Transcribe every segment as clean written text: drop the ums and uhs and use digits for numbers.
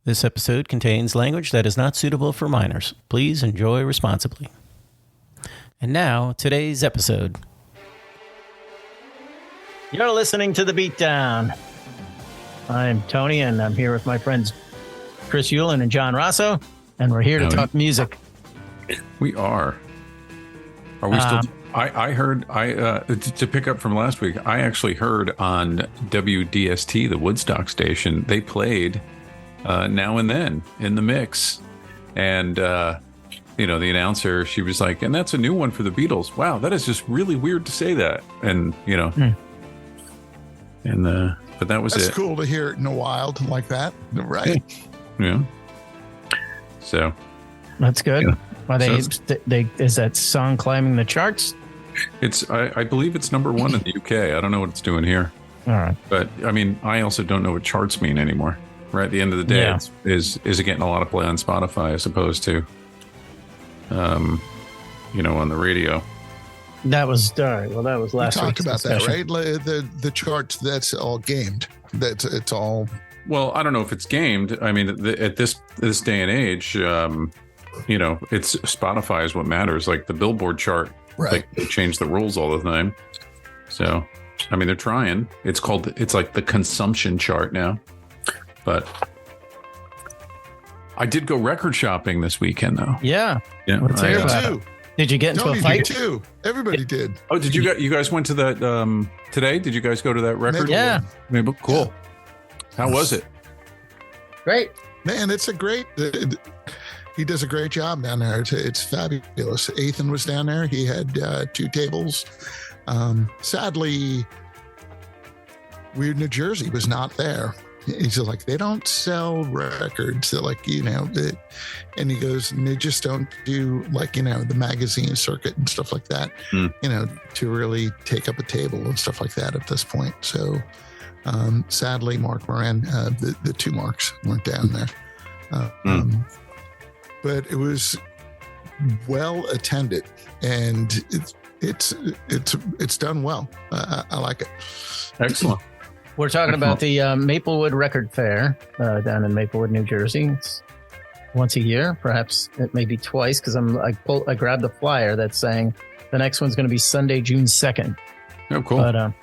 This episode contains language that is not suitable for minors. Please enjoy responsibly. And now, today's episode. You're listening to The Beatdown. I'm Tony, and I'm here with my friends Chris Hewlin and John Rosso, and we're here to talk music. We are. Are we still... I heard, to pick up from last week, I actually heard on WDST, the Woodstock station, they played Now and Then in the mix. And, the announcer, she was like, and that's a new one for the Beatles. Wow, that is just really weird to say that. And, but that was That's it. That's cool to hear it in the wild like that. Right. Yeah. So. That's good. Yeah. Are is that song climbing the charts? It's I believe it's number one in the UK. I don't know what it's doing here. All right. But I mean, I also don't know what charts mean anymore. Right at the end of the day, is it getting a lot of play on Spotify as opposed to on the radio. That was well, that was last week. We talked about discussion. That, right? The charts, that's all gamed. It's all. Well, I don't know if it's gamed. I mean, at this day and age, it's Spotify is what matters. Like the Billboard chart. Right. They change the rules all the time. So, I mean, they're trying. It's like the consumption chart now. But I did go record shopping this weekend, though. Yeah. Let's hear about it. Did you get into a fight? Too. Everybody did. Oh, did you guys went to that today? Did you guys go to that record? Yeah. Maybe. Cool. How was it? Great. Man, it's a great... He does a great job down there. It's fabulous. Ethan was down there. He had 2 tables. Sadly, Weird New Jersey was not there. He's like, they don't sell records. They're like, and he goes, and they just don't do like, the magazine circuit and stuff like that, to really take up a table and stuff like that at this point. So sadly, Mark Marin, the 2 Marks weren't down there. But it was well attended, and it's done well. I like it. Excellent. We're talking about the Maplewood Record Fair down in Maplewood, New Jersey. It's once a year, perhaps it may be twice, because I grabbed the flyer that's saying the next one's going to be Sunday, June 2nd. Oh, cool. But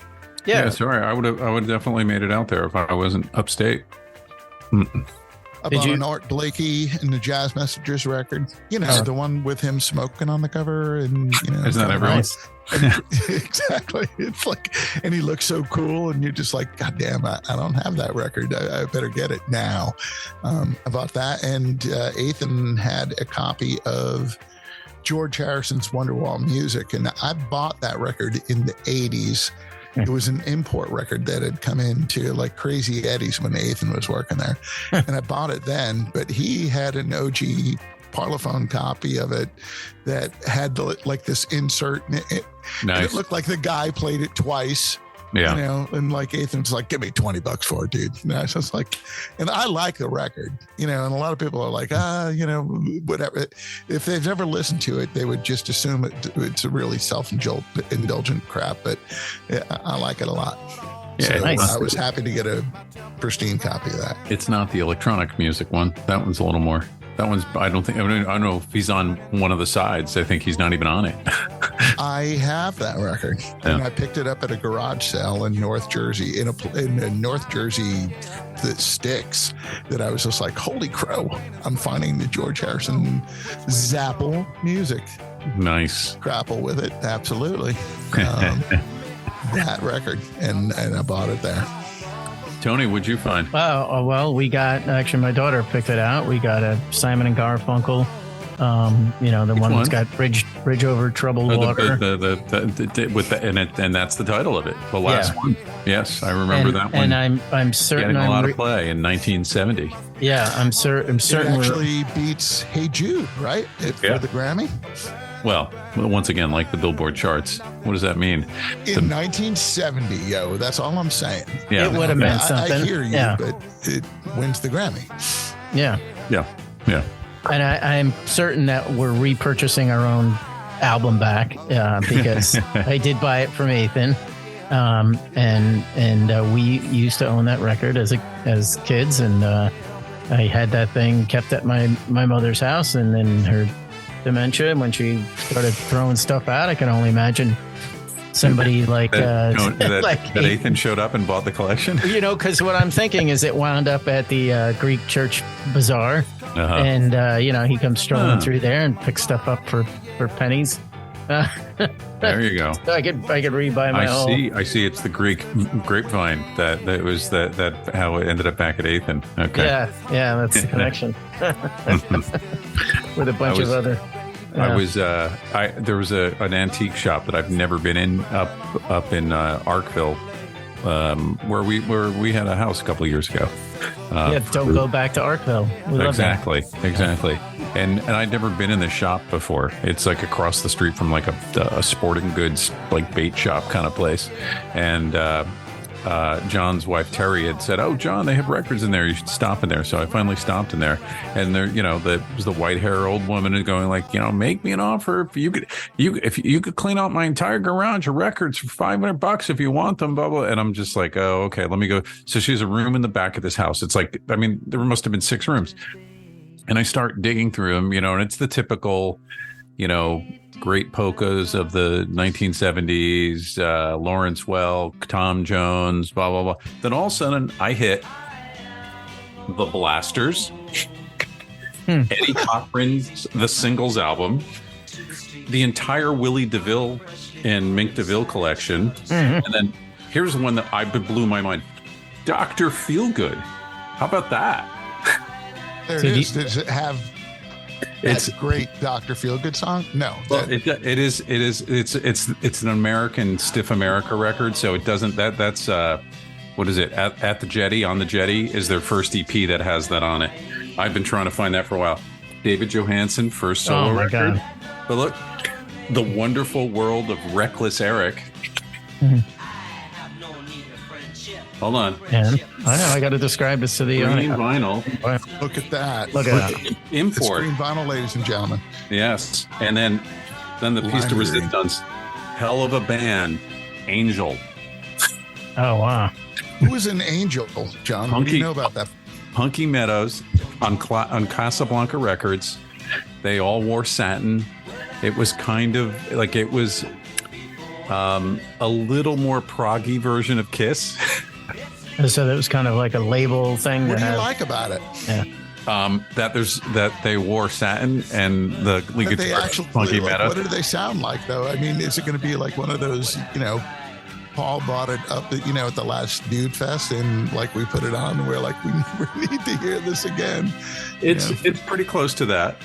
yeah, sorry, I would have definitely made it out there if I wasn't upstate. About an Art Blakey and the Jazz Messengers record, the one with him smoking on the cover, and isn't that everyone? Exactly. It's like, and he looks so cool, and you're just like, God damn, I don't have that record. I better get it now. I bought that, and Ethan had a copy of George Harrison's Wonderwall Music, and I bought that record in the 80s. It was an import record that had come into like Crazy Eddie's when Ethan was working there. And I bought it then, but he had an OG Parlophone copy of it that had like this insert. And it looked like the guy played it twice. Yeah. And like Ethan's like, give me $20 for it, dude. And I was just like, and I like the record, and a lot of people are like, whatever. If they've never listened to it, they would just assume it's a really self-indulgent crap, but I like it a lot. Yeah, so nice. I was happy to get a pristine copy of that. It's not the electronic music one. That one's a little more. That one's, I don't know if he's on one of the sides. I think he's not even on it. I have that record, and I picked it up at a garage sale in North Jersey, in North Jersey that sticks, that I was just like, holy crow, I'm finding the George Harrison Zapple music. Nice. Grapple with it, absolutely. That record, and I bought it there. Tony, what'd you find? Oh, well, we got, actually, my daughter picked it out. We got a Simon and Garfunkel, the one that's got Bridge Over Troubled Water. And that's the title of it. The last one. Yes, I remember that one. And I'm certain getting a lot of play in 1970. Yeah, I'm certain. It actually beats Hey Jude, right? For the Grammy. Well, once again, like the Billboard charts. What does that mean? In 1970, that's all I'm saying. Yeah. It would have meant something. I hear you, but it wins the Grammy. Yeah. And I'm certain that we're repurchasing our own album back because I did buy it from Ethan. And we used to own that record as kids, and I had that thing kept at my mother's house, and then her dementia, when she started throwing stuff out, I can only imagine somebody like that Ethan showed up and bought the collection. You know, because what I'm thinking is it wound up at the Greek church bazaar, and you know, he comes strolling through there and picks stuff up for pennies. There you go. I could rebuy my whole. I see. It's the Greek grapevine that was that how it ended up back at Ethan. Okay. Yeah, that's the connection. With a bunch of other. I was there was an antique shop that I've never been in up in Arkville, where we had a house a couple of years ago. Don't go back to Arkville. Exactly. And I'd never been in the shop before. It's like across the street from like a sporting goods like bait shop kind of place. And John's wife Terry had said, "Oh, John, they have records in there. You should stop in there." So I finally stopped in there, and there, you know, there was the white hair old woman is going like, you know, make me an offer if you could clean out my entire garage of records for $500 if you want them, blah blah. And I'm just like, oh, okay, let me go. So she has a room in the back of this house. It's like, I mean, there must have been 6 rooms. And I start digging through them, you know, and it's the typical, you know, great polkas of the 1970s, Lawrence Welk, Tom Jones, blah, blah, blah. Then all of a sudden I hit the Blasters, Heady Topper's The Singles album, the entire Willie DeVille and Mink DeVille collection. And then here's one that blew my mind. Dr. Feelgood. How about that? There it is. Does it have that great Dr. Feelgood song? No. Well, it is. It's an American Stiff America record, so it doesn't. That's what is it? At the Jetty, on the Jetty is their first EP that has that on it. I've been trying to find that for a while. David Johansen, first solo record. God. But look, The Wonderful World of Reckless Eric. Hold on. And I know I got to describe this to the green vinyl. Look at that. Look at that. Import. It's green vinyl, ladies and gentlemen. Yes. And then the piece de resistance. Hell of a band. Angel. Oh, wow. Who is an Angel, John? What do you know about that? Punky Meadows on Casablanca Records. They all wore satin. It was kind of like it was a little more proggy version of Kiss. So that was kind of like a label thing. What do you like about it? Yeah. That they wore satin and the lead guitar Funky Meadows. What do they sound like though? I mean, is it going to be like one of those, you know, Paul brought it up, you know, at the last Dude Fest, and like we put it on, and we're like, we never need to hear this again. It's pretty close to that,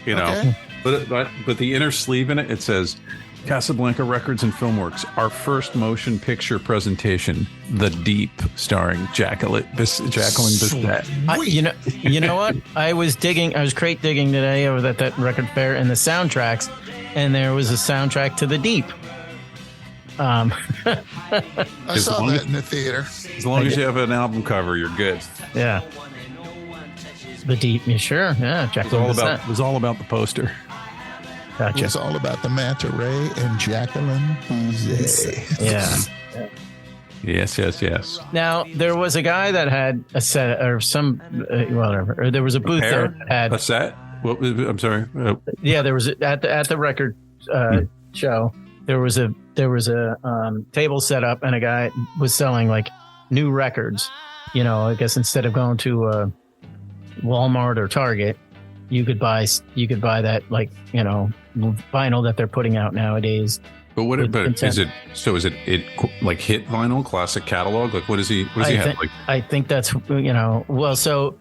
you know. Okay. But the inner sleeve in it, it says Casablanca Records and Filmworks, our first motion picture presentation, The Deep, starring Jacqueline Bisset. You know what? I was crate digging today over at that record fair and the soundtracks, and there was a soundtrack to The Deep. I saw that in the theater. As long as you have an album cover, you're good. Yeah. The Deep, you sure? Yeah, Jacqueline Bisset. It was all about the poster. Gotcha. It's all about the Manta Ray and Jacqueline Bisset. Yeah. Yes. Now, there was a guy that had a set or some, whatever. Or there was a booth there that had a set. What? I'm sorry. Yeah, there was at the record show. There was a table set up, and a guy was selling like new records. You know, I guess instead of going to Walmart or Target, you could buy that, like, you know, vinyl that they're putting out nowadays. But is it like hit vinyl, classic catalog? Like what does he have? Like, I think that's, you know, well, so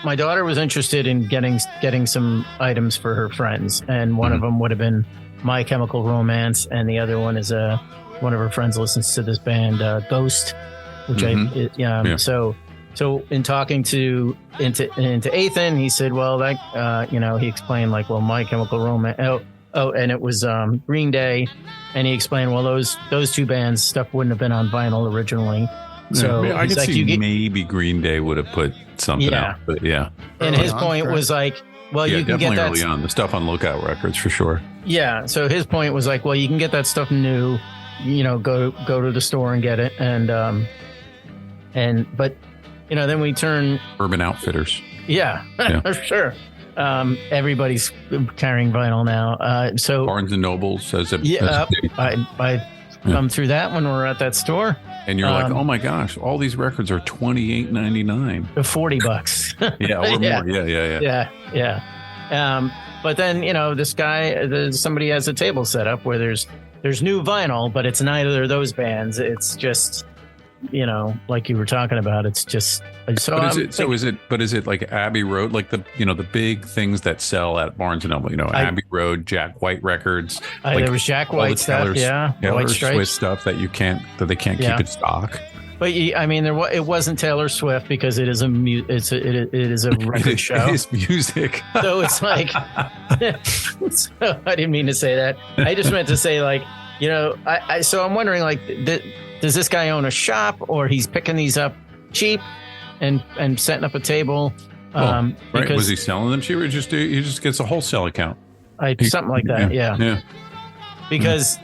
my daughter was interested in getting some items for her friends, and one of them would have been My Chemical Romance, and the other one is one of her friends listens to this band Ghost, which So in talking into Ethan, he said, well, that you know, he explained like, well, My Chemical Romance. Oh, and it was Green Day, and he explained, well, those two bands stuff wouldn't have been on vinyl originally. So I could see maybe Green Day would have put something out, but yeah. And his point was like, well, you can get that early on, the stuff on Lookout Records for sure. Yeah. So his point was like, well, you can get that stuff new, you know, go to the store and get it, but then we turn Urban Outfitters. Yeah. For sure. Everybody's carrying vinyl now. So Barnes and Noble says it. I come through that when we're at that store. And you're like, oh my gosh, all these records are $28.99. $40. Yeah, or more. Yeah. But then, somebody has a table set up where there's new vinyl, but it's neither of those bands. It's just, like you were talking about, it's just. So is it like Abbey Road, like the big things that sell at Barnes and Noble, Abbey Road, Jack White records. There was Jack White stuff, Taylor Swift stuff that they can't keep in stock. But it wasn't Taylor Swift because it is a record show. It is music. So it's like, so I didn't mean to say that. I just meant to say so I'm wondering does this guy own a shop or he's picking these up cheap and setting up a table? Right. Was he selling them cheap or he just gets a wholesale account? Something like that. Yeah. Because,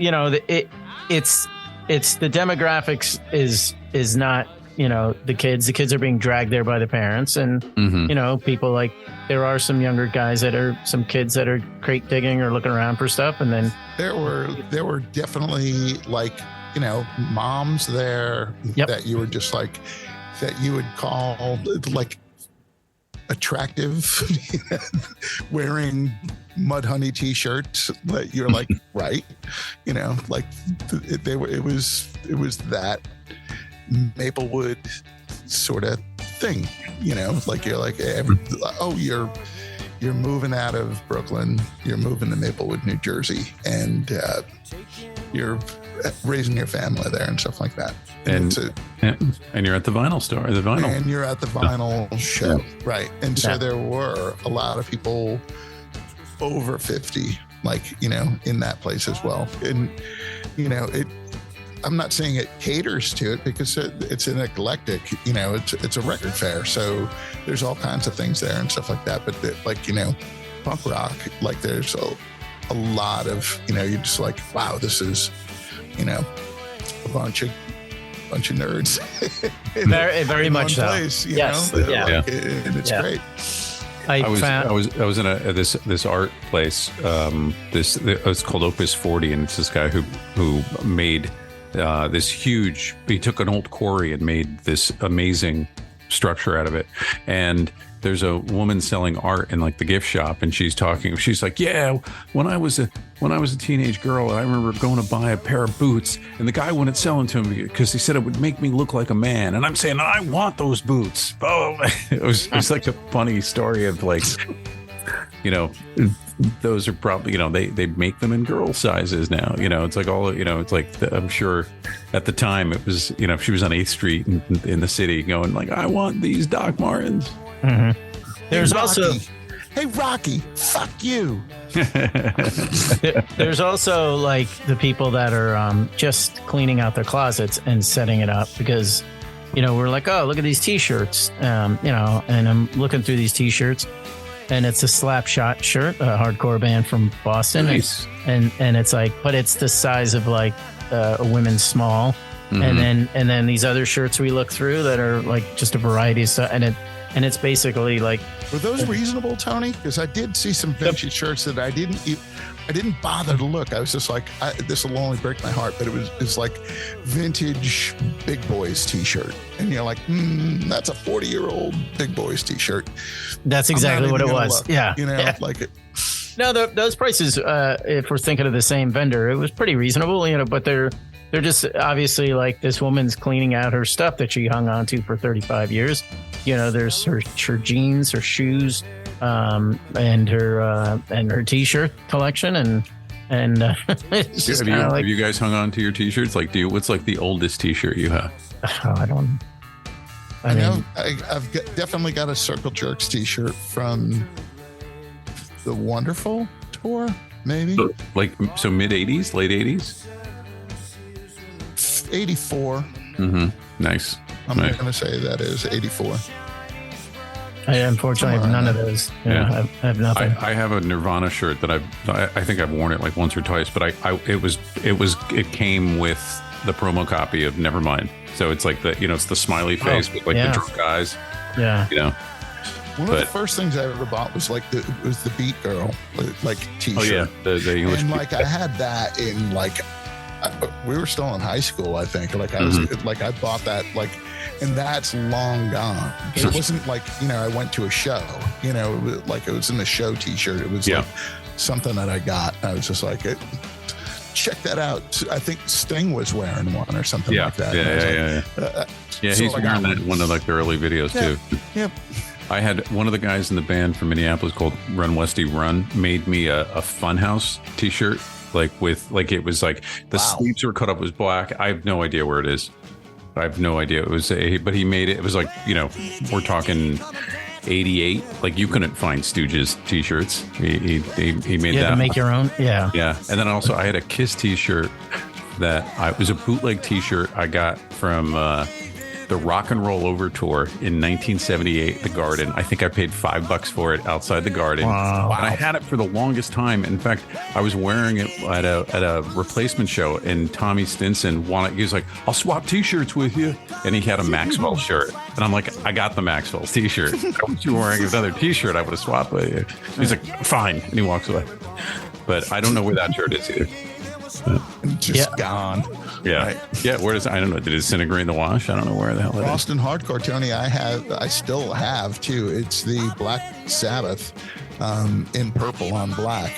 it's the demographics is not, the kids are being dragged there by the parents and, people like there are some younger guys some kids that are crate digging or looking around for stuff. And then there were definitely moms there that you were just like, that you would call like attractive, wearing Mudhoney t-shirts that you're like, right. It was that Maplewood sort of thing, like you're like, you're moving out of Brooklyn, you're moving to Maplewood, New Jersey, and you're raising your family there and stuff like that. And you're at the vinyl store, and you're at the vinyl show, right? And so there were a lot of people over 50, in that place as well. And I'm not saying it caters to it because it's an eclectic, it's a record fair, so there's all kinds of things there and stuff like that. But punk rock, there's a lot of, you're just like, wow, this is, a bunch of nerds. very much so. Place, yes. And it's great. I was in this art place. It's called Opus 40, and it's this guy who made this huge. He took an old quarry and made this amazing structure out of it. And there's a woman selling art in the gift shop, and she's like, yeah, when I was a teenage girl, I remember going to buy a pair of boots, and the guy wouldn't sell them to me because he said it would make me look like a man. And I'm saying, I want those boots. Oh, it was like a funny story of those are probably, they make them in girl sizes now. It's like all, it's like, I'm sure at the time it was, if she was on 8th Street in the city going I want these Doc Martens. Mm-hmm. There's hey Rocky, fuck you. There's also the people that are just cleaning out their closets and setting it up because, we're like, oh, look at these t-shirts, and I'm looking through these t-shirts and it's a Slapshot shirt, a hardcore band from Boston. Nice. And it's but it's the size of a women's small. Mm-hmm. And then these other shirts we look through that are just a variety of stuff. And it's basically were those reasonable, Tony? Because I did see some vintage shirts that I didn't bother to look. I was just like, this will only break my heart. But it's vintage Big Boys t-shirt. And you're like, that's a 40-year-old Big Boys t-shirt. That's exactly what it was. Look, yeah. like it. No, those prices, if we're thinking of the same vendor, it was pretty reasonable, but they're just obviously this woman's cleaning out her stuff that she hung on to for 35 years. There's her jeans, her shoes, and her t-shirt collection, and it's just have you guys hung on to your t-shirts? What's the oldest t-shirt you have? Oh, I don't. I know I've definitely got a Circle Jerks t-shirt from the Wonderful tour, maybe. So mid 80s, late 80s. 84. Mm-hmm. Nice. I'm going to say that is 84. I unfortunately have none of those. I have nothing. I have a Nirvana shirt that I think I've worn it once or twice, but it came with the promo copy of Nevermind. So it's like it's the smiley face with like the drunk eyes. Yeah. One of the first things I ever bought was like the Beat Girl like T-shirt. Oh yeah, the English. And like I had that in like we were still in high school, I think. Like I was like I bought that like, and that's long gone. It wasn't like I went to a show. It was like it was in the show T-shirt. It was like something that I got. I was just like check that out. I think Sting was wearing one or something like that. Yeah, he's wearing that in one of like the early videos too. Yep. I had one of the guys in the band from Minneapolis called Run Westy Run made me a Funhouse T-shirt, like with like it was like the sleeves were cut up was black. I have no idea where it is. I have no idea. It was but he made it. It was like we're talking 88. Like you couldn't find Stooges T-shirts. He made that. To make your own. Yeah. Yeah, and then also I had a Kiss T-shirt it was a bootleg T-shirt I got from. The Rock and Roll Over Tour in 1978, the Garden. I think I paid $5 for it outside the Garden. Wow. And I had it for the longest time. In fact, I was wearing it at a replacement show, and Tommy Stinson he was like, "I'll swap T-shirts with you," and he had a Maxwell shirt, and I'm like, "I got the Maxwell T-shirt. I want you wearing another T-shirt. I would have swapped with you." He's like, "Fine," and he walks away. But I don't know where that shirt is either. Just gone. Yeah. Right. Yeah. Where does I don't know. Did it disintegrate in the wash? I don't know where the hell it is. Boston Hardcore, Tony. I still have too. It's the Black Sabbath in purple on black,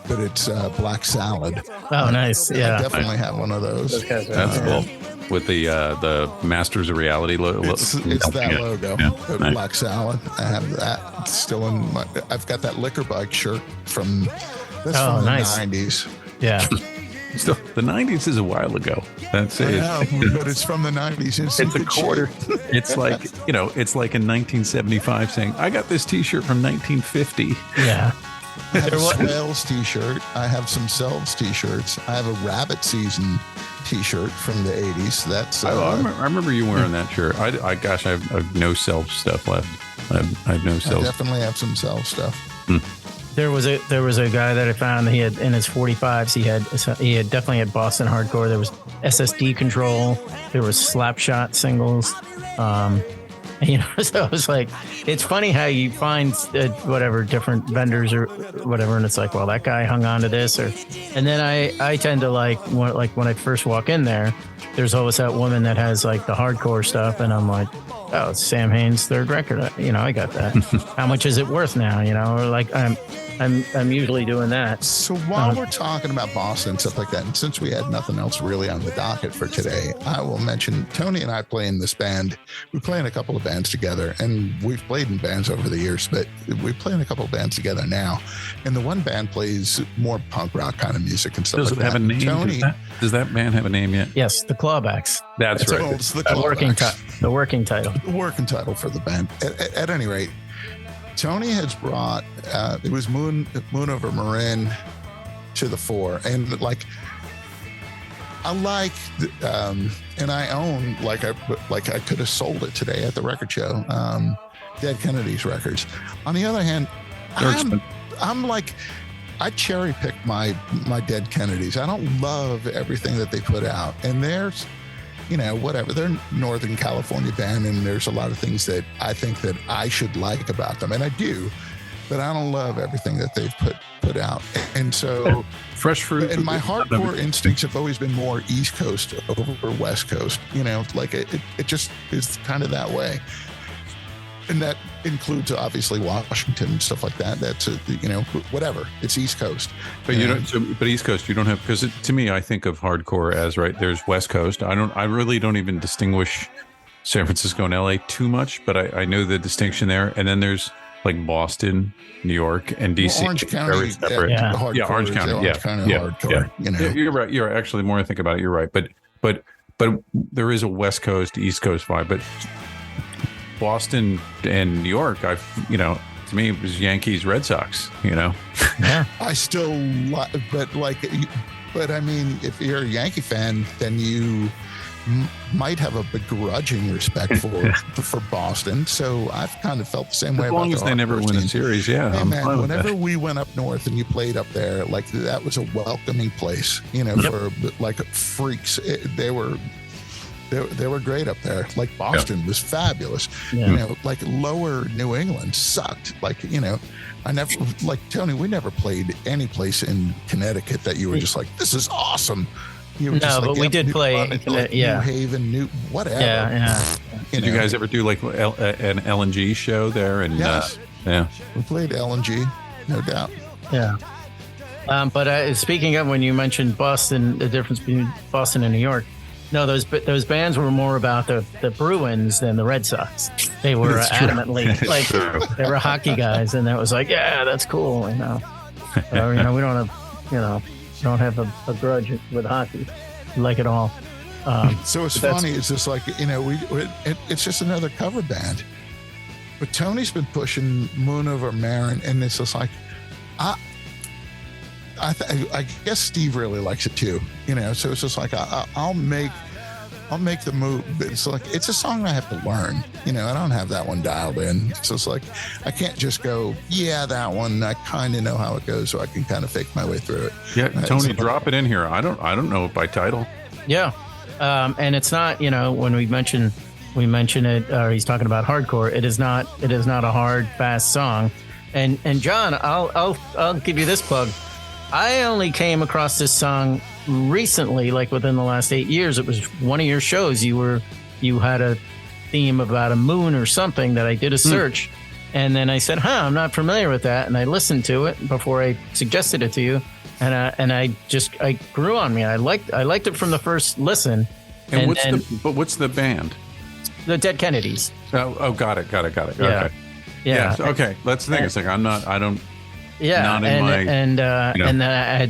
but it's Black Salad. Oh, nice. Yeah. I definitely have one of those. That's cool. With the Masters of Reality logo. It's that logo. Yeah. Nice. Black Salad. I have that still in my. I've got that Liquor Bike shirt from. That's from the 90s. Yeah. Still, the 90s is a while ago. That's it. But it's from the 90s. It's a quarter. It's like, it's like in 1975 saying, I got this T-shirt from 1950. Yeah. I have a Swales T-shirt. I have some Selves T-shirts. I have a Rabbit Season T-shirt from the 80s. That's. I remember you wearing that shirt. I have no Selves stuff left. I have no Selves. I definitely have some Selves stuff. There was a guy that I found that he had in his 45s. He had definitely had Boston Hardcore. There was SSD Control. There was Slapshot singles. So I was like, it's funny how you find different vendors or whatever, and it's like, well, that guy hung on to this, and then I tend to like when I first walk in there, there's always that woman that has like the hardcore stuff, and I'm like, oh, it's Sam Hain's third record. I got that. How much is it worth now? Or like I'm usually doing that. So while we're talking about Boston and stuff like that, and since we had nothing else really on the docket for today, I will mention Tony and I play in this band. We play in a couple of bands together, and we've played in bands over the years, but we play in a couple of bands together now. And the one band plays more punk rock kind of music and stuff like that. Does it have a name? Tony, does that band have a name yet? Yes, the Clawbacks. That's right. It's the working title. The working title for the band. At any rate, Tony has brought it was Moon Over Marin to the fore, and like I like and I own like I could have sold it today at the record show. Dead Kennedys records. On the other hand, I'm like I cherry pick my Dead Kennedys. I don't love everything that they put out, and there's whatever. They're a Northern California band, and there's a lot of things that I think that I should like about them, and I do, but I don't love everything that they've put out. And so, Fresh Fruit. And my hardcore instincts have always been more East Coast over West Coast. Like it just is kind of that way, and that includes obviously Washington and stuff like that. That's whatever. It's East Coast, but but East Coast you don't have, because to me I think of hardcore as right. There's West Coast. I really don't even distinguish San Francisco and LA too much, but I know the distinction there. And then there's like Boston, New York, and DC. Well, Orange County, very separate. Yeah, Orange County. Hardcore. Yeah, you're right. You're actually, more I think about it, you're right. But there is a West Coast, East Coast vibe. But Boston and New York, to me it was Yankees, Red Sox. Yeah. I still, but I mean, if you're a Yankee fan, then might have a begrudging respect for Boston. So I've kind of felt the same way. As long as they never win a series, yeah. Hey, man, whenever we went up north and you played up there, like that was a welcoming place, for like freaks. They were great up there. Like Boston was fabulous. Yeah. Like lower New England sucked. Like, I never, like Tony, we never played any place in Connecticut that you were just like, this is awesome. But we did play New Haven, whatever. Yeah. Did you guys ever do like an LNG show there? And yes. We played LNG, no doubt. Yeah. But speaking of when you mentioned Boston, the difference between Boston and New York, no, those bands were more about the Bruins than the Red Sox. They were adamantly like they were hockey guys, and that was like, yeah, that's cool. We don't have a grudge with hockey, we like it all. So it's funny. It's just like it's just another cover band. But Tony's been pushing Moon over Marin, and it's just like I guess Steve really likes it too, So it's just like I'll make the move. But it's like it's a song I have to learn, I don't have that one dialed in. It's just like I can't just go, yeah, that one. I kind of know how it goes, so I can kind of fake my way through it. Yeah, Tony, drop it in here. I don't know it by title. Yeah, and it's not. When we mention it, or he's talking about hardcore. It is not a hard, fast song. And John, I'll give you this plug. I only came across this song recently, like within the last 8 years. It was one of your shows. You had a theme about a moon or something that I did a search, and then I said, I'm not familiar with that, and I listened to it before I suggested it to you, and I grew on me. I liked it from the first listen. And what's the band? The Dead Kennedys. Oh, got it. Yeah. Okay. Yeah. Okay. That's the thing. It's like I don't. Yeah, not and then I had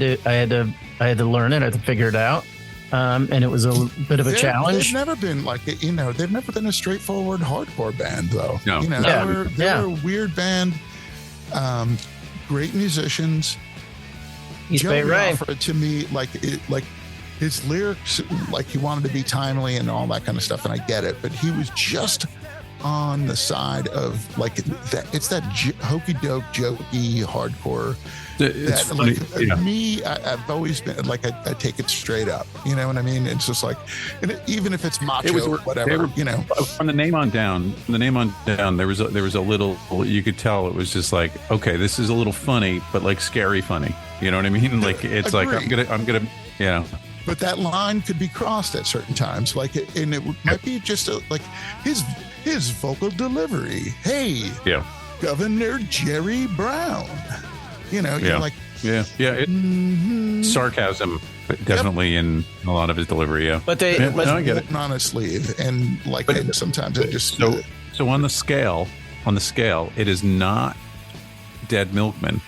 to learn it. I had to figure it out, and it was a bit of a challenge. They've never been like they've never been a straightforward hardcore band though. No, they were a weird band. Great musicians. Joey offered to me like his lyrics, like he wanted to be timely and all that kind of stuff, and I get it, but he was just on the side of like that. It's that hokey doke, jokey hardcore. It's funny. Me, I've always been like I take it straight up. You know what I mean? It's just like, even if it's macho, whatever. From the name on down, there was a little. You could tell it was just like, okay, this is a little funny, but like scary funny. You know what I mean? Like it's like I'm gonna. But that line could be crossed at certain times, and it might be just like his vocal delivery. Hey, Governor Jerry Brown. You're like, sarcasm, definitely in a lot of his delivery. Yeah, but I get it on a sleeve, and sometimes I just so on the scale, it is not Dead Milkman.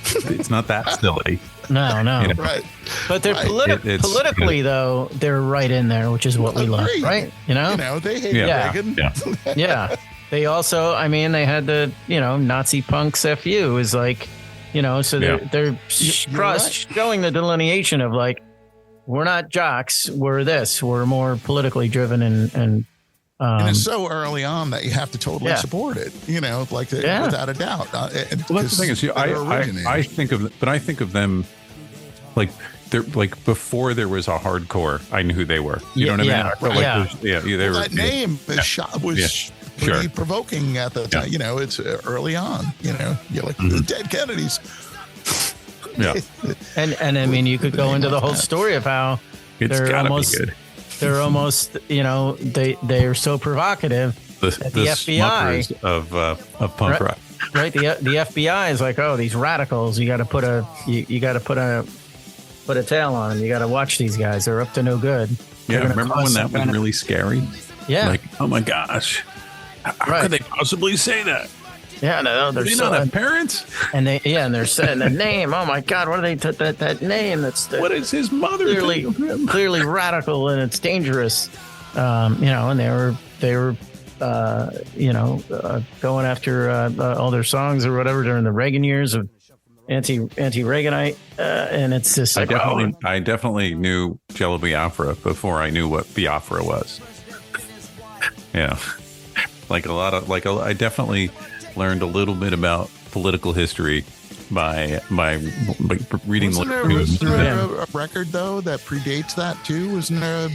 It's not that silly. No. Right. But they're politically, though, they're right in there, which is what we love, right? They hate Reagan. Yeah. They also, they had the, Nazi punks FU is like, so they're showing the delineation of like, we're not jocks, we're this, we're more politically driven and it's so early on that you have to totally support it, without a doubt. Well, that's the thing is, I think of them like they're like before there was a hardcore. I knew who they were. You know what I mean? They were. That name was pretty provoking at the time. It's early on. You're like the Dead Kennedys. Yeah, and you could go into the whole story of how they're almost. They're almost, they are so provocative. The FBI of punk rock, right? The FBI is like, oh, these radicals. You got to put a tail on them. You got to watch these guys. They're up to no good. Remember when that was really scary? Yeah. Like, oh my gosh, how could they possibly say that? Yeah, no, they're not have parents, and they're saying the name. Oh my God, what are they? That name? What is his mother? Clearly radical, and it's dangerous. And they were going after all their songs or whatever during the Reagan years of anti-Reaganite, and it's just like I definitely knew Jello Biafra before I knew what Biafra was. Yeah, I definitely learned a little bit about political history by reading. Was there a record though that predates that too? Wasn't there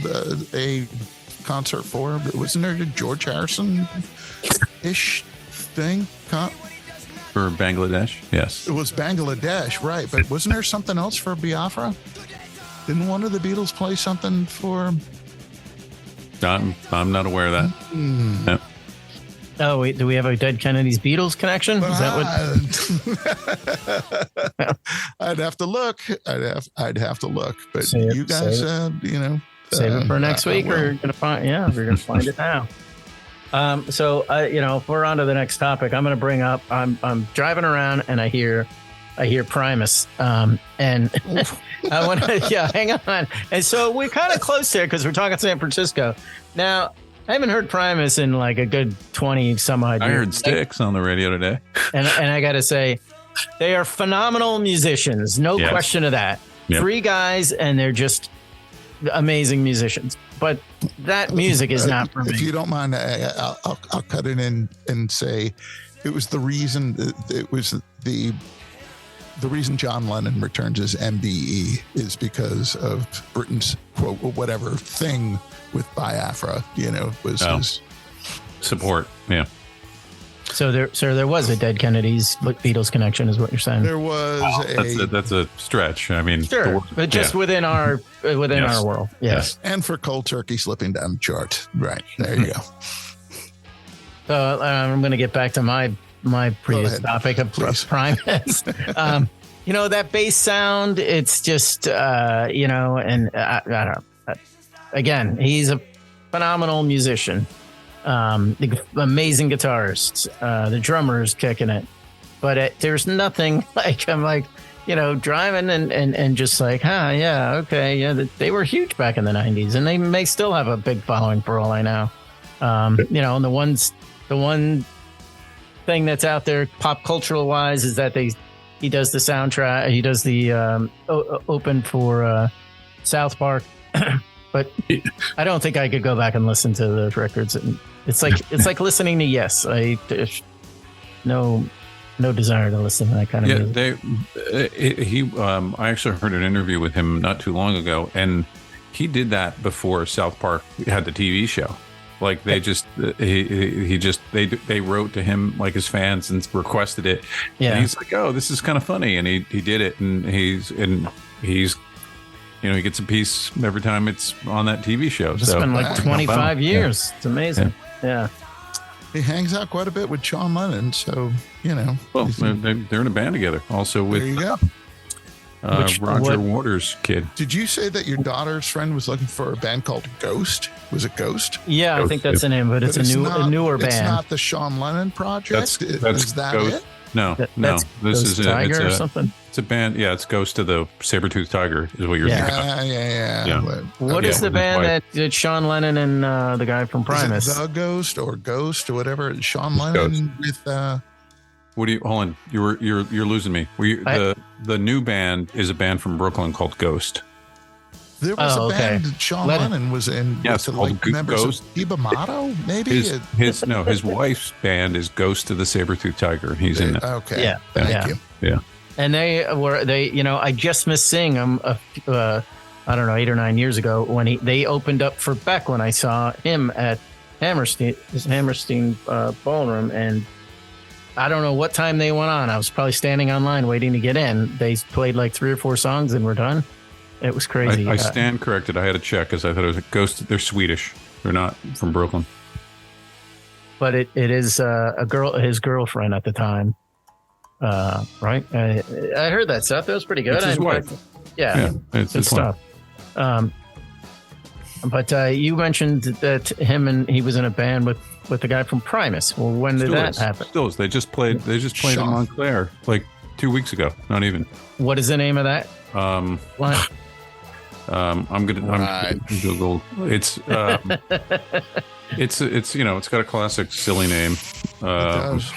a concert for? Wasn't there a George Harrison ish thing? For Bangladesh, yes. It was Bangladesh, right? But wasn't there something else for Biafra? Didn't one of the Beatles play something for? I'm not aware of that. No. Oh wait, do we have a Dead Kennedys Beatles connection? Is that what? I'd have to look. I'd have to look. But you guys, save it for next week. We're gonna find. Yeah, we're gonna find it now. So if we're on to the next topic, I'm going to bring up. I'm driving around and I hear Primus, and I want to hang on. And so we're kind of close there because we're talking San Francisco. Now I haven't heard Primus in like a good 20 some odd years. I heard Styx on the radio today, and I got to say, they are phenomenal musicians, no question of that. Yep. 3 guys, and they're just amazing musicians. But that music is not for me. If you don't mind, I'll cut it in and say it was the reason. It was the reason John Lennon returns as MBE is because of Britain's quote whatever thing with Biafra. Was his support. Yeah. So there was a Dead Kennedys Beatles connection, is what you're saying. There was that's a stretch. I mean, sure, but just within our world, yes. And for Cold Turkey slipping down the chart, right there you go. So I'm going to get back to my previous topic of Primus. That bass sound, it's just and I don't know. Again, he's a phenomenal musician. The amazing guitarist, the drummer is kicking it, but there's nothing like I'm like driving and just like they were huge back in the 90s, and they may still have a big following for all I know. And the one thing that's out there pop cultural wise is that he does the soundtrack, he does the open for South Park. But I don't think I could go back and listen to those records. And it's like listening to Yes. There's no desire to listen to that kind of music. I actually heard an interview with him not too long ago, and he did that before South Park had the TV show. Like they they wrote to him like his fans and requested it. Yeah, and he's like, oh, this is kind of funny, and he did it, and he's. He gets a piece every time it's on that TV show. It's been like 25 years. Yeah. It's amazing. Yeah. He hangs out quite a bit with John Lennon, so, Well, they're in a band together. Also with there you go. Roger Waters' kid. Did you say that your daughter's friend was looking for a band called Ghost? Was it Ghost? Yeah, Ghost, I think that's the name, but it's a newer band. It's not the Sean Lennon project? Is that Ghost. it? No. This Ghost is Tiger or something. It's a band. Yeah, it's Ghost of the Saber-Toothed Tiger is what you're thinking of. Yeah. What is the band that did Sean Lennon and the guy from Primus? Is it The Ghost or whatever? Sean Lennon with. What do you? Hold on, you're losing me. The new band is a band from Brooklyn called Ghost. There was a band that Sean Lennon was in. Yes, called Ghost. Iba Mato, maybe. His wife's band is Ghost of the Saber-Toothed Tiger. He's in it. Okay. Yeah. Thank you. Yeah. And they I just missed seeing them. I don't know, 8 or 9 years ago when they opened up for Beck when I saw him at Hammerstein Ballroom, and I don't know what time they went on. I was probably standing online waiting to get in. They played like 3 or 4 songs and we're done. It was crazy. I stand corrected. I had to check because I thought it was a Ghost. They're Swedish. They're not from Brooklyn. But it is his girlfriend at the time. Right? I heard that stuff. That was pretty good. It's his wife. Yeah, it's good stuff. But you mentioned that he was in a band with the guy from Primus. Well, when did that happen? They just played in Montclair like 2 weeks ago. Not even. What is the name of that? What? I'm gonna Google. It's it's got a classic silly name. It does.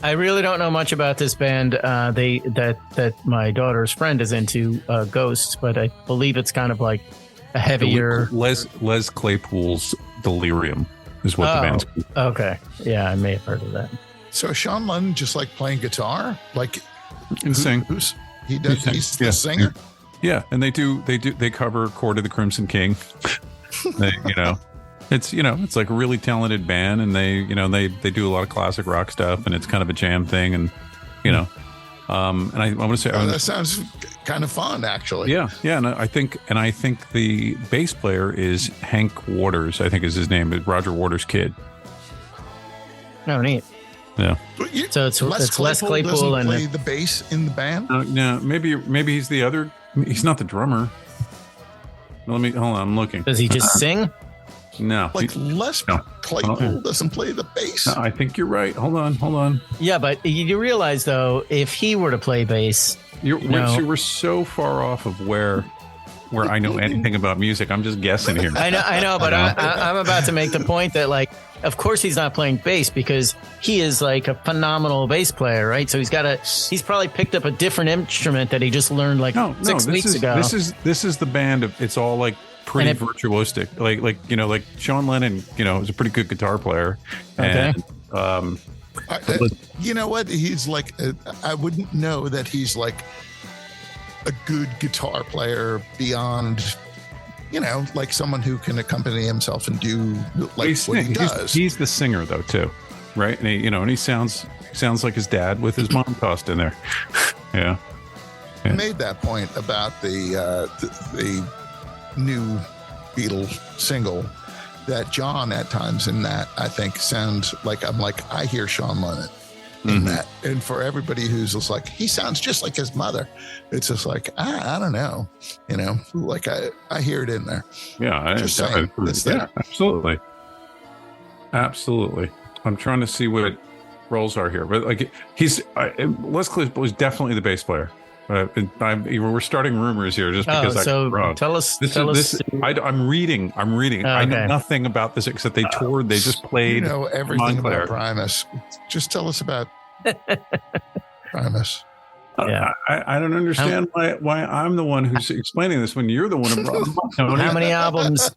I really don't know much about this band. That my daughter's friend is into, Ghosts, but I believe it's kind of like a heavier. Les Claypool's Delirium is what the band's called. Okay, yeah, I may have heard of that. So Sean Lennon just like playing guitar, like sing. He does. He's the singer. Yeah, and they cover Court of the Crimson King. It's like a really talented band, and they do a lot of classic rock stuff, and it's kind of a jam thing, and and I want to say that sounds kind of fun, actually. Yeah, and I think the bass player is Hank Waters. I think is his name, is Roger Waters' kid. Oh, neat. Yeah. So it's Les Claypool and play the bass in the band. No, maybe he's the other. He's not the drummer. Hold on, I'm looking. Does he just sing? No, Les Claypool doesn't play the bass. No, I think you're right. Hold on. Yeah, but you realize though, if he were to play bass, we're so far off of where I know anything about music. I'm just guessing here. I know, but I'm about to make the point that, like, of course he's not playing bass because he is like a phenomenal bass player, right? So he's probably picked up a different instrument that he just learned 6 weeks ago. This is the band of, it's all like pretty virtuosic, like Sean Lennon, is a pretty good guitar player. Okay. And, you know what? He's like, I wouldn't know that he's like a good guitar player beyond, like someone who can accompany himself and do what he does. He's the singer though too, right? And he sounds like his dad with his mom tossed in there. Yeah. I made that point about the new Beatles single that John at times in that I think sounds like I hear Sean Lennon in that. And for everybody who's just like, he sounds just like his mother, it's just like, I don't know, like I hear it in there. Yeah, just saying, it's there. Absolutely. I'm trying to see what roles are here, but like Les Claypool was definitely the bass player. We're starting rumors here just because I'm wrong. Tell us. I'm reading. Oh, okay. I know nothing about this except they toured. They just played. Everything about Primus. Just tell us about Primus. Yeah. I don't understand why I'm the one who's explaining this when you're the one who brought them up. How many albums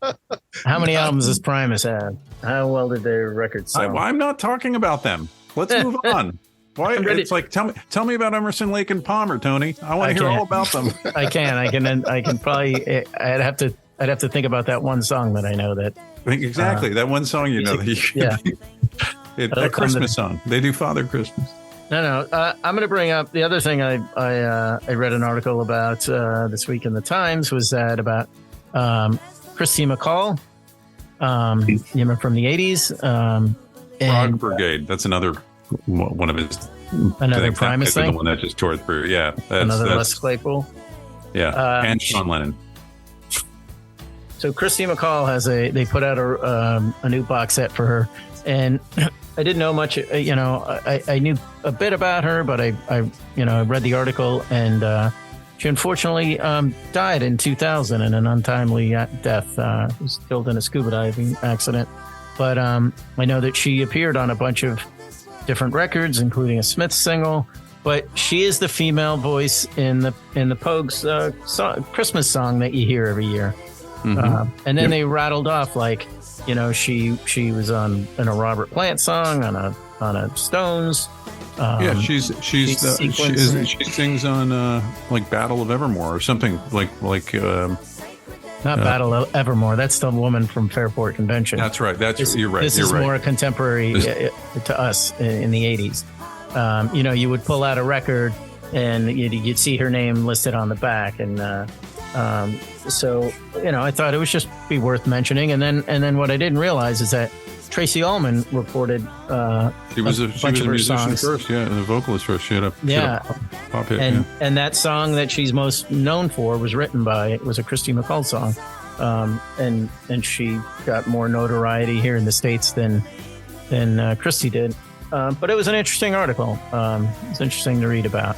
does Primus have? How well did their records sell? I'm not talking about them. Let's move on. Why? It's like tell me about Emerson, Lake and Palmer, Tony. I want to hear all about them. I can probably. I'd have to think about that one song that I know that. Exactly, that one song a Christmas song. They do Father Christmas. No. I'm going to bring up the other thing I read an article about this week in the Times was that about Christy McCall, from the 80s. Frog Brigade. That's another one of his. Another Primus thing. The one that just tore through. Yeah. That's Les Claypool. Yeah. And Sean Lennon. So Christy McCall they put out a new box set for her, and I didn't know much. I knew a bit about her, but I read the article, and she unfortunately died in 2000 in an untimely death. Was killed in a scuba diving accident. But I know that she appeared on a bunch of different records, including a Smiths single. But she is the female voice in the Pogues Christmas song that you hear every year. Mm-hmm. And then they rattled off she was in a Robert Plant song, on a Stones. She sings on like Battle of Evermore or something like. Not Battle of Evermore. That's the woman from Fairport Convention. That's right. You're right. This is more contemporary to us in the 80s. You would pull out a record and you'd see her name listed on the back, and so I thought it would just be worth mentioning. And then what I didn't realize is that Tracy Ullman reported she was a musician first, a vocalist first. She had a pop hit, and that song that she's most known for was a Christy McCall song, and she got more notoriety here in the States than Christy did. But it was an interesting article. It's interesting to read about.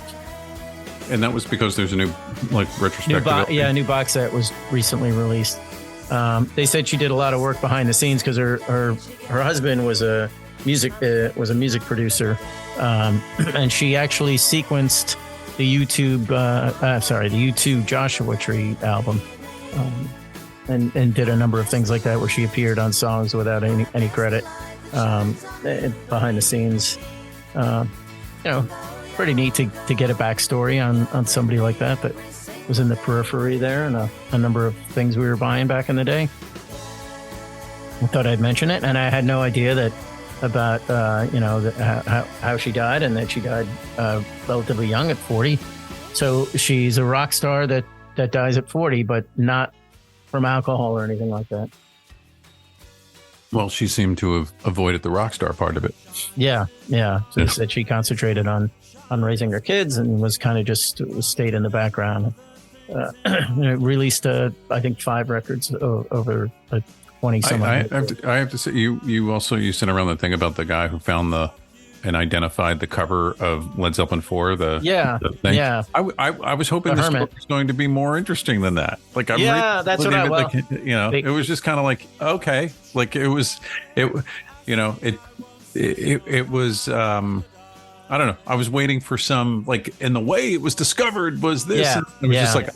And that was because there's a new retrospective. A new box set was recently released. They said she did a lot of work behind the scenes because her husband was a was a music producer, and she actually sequenced the U2 Joshua Tree album, and did a number of things like that where she appeared on songs without any credit, behind the scenes. Pretty neat to get a backstory on somebody like that was in the periphery there, and a number of things we were buying back in the day. I thought I'd mention it, and I had no idea about how she died, and that she died relatively young at 40. So she's a rock star that dies at 40, but not from alcohol or anything like that. Well, she seemed to have avoided the rock star part of it. Yeah. So that she concentrated on raising her kids and was kind of just stayed in the background. Released, I think, 5 records over 20 some. I have to say, you sent around the thing about the guy who found and identified the cover of Led Zeppelin 4. The thing. Yeah. I was hoping this book was going to be more interesting than that. Like, that's what I was. It was just kind of like, okay, like it was. I don't know. I was waiting for some, like, and the way it was discovered was this. Yeah. It was just like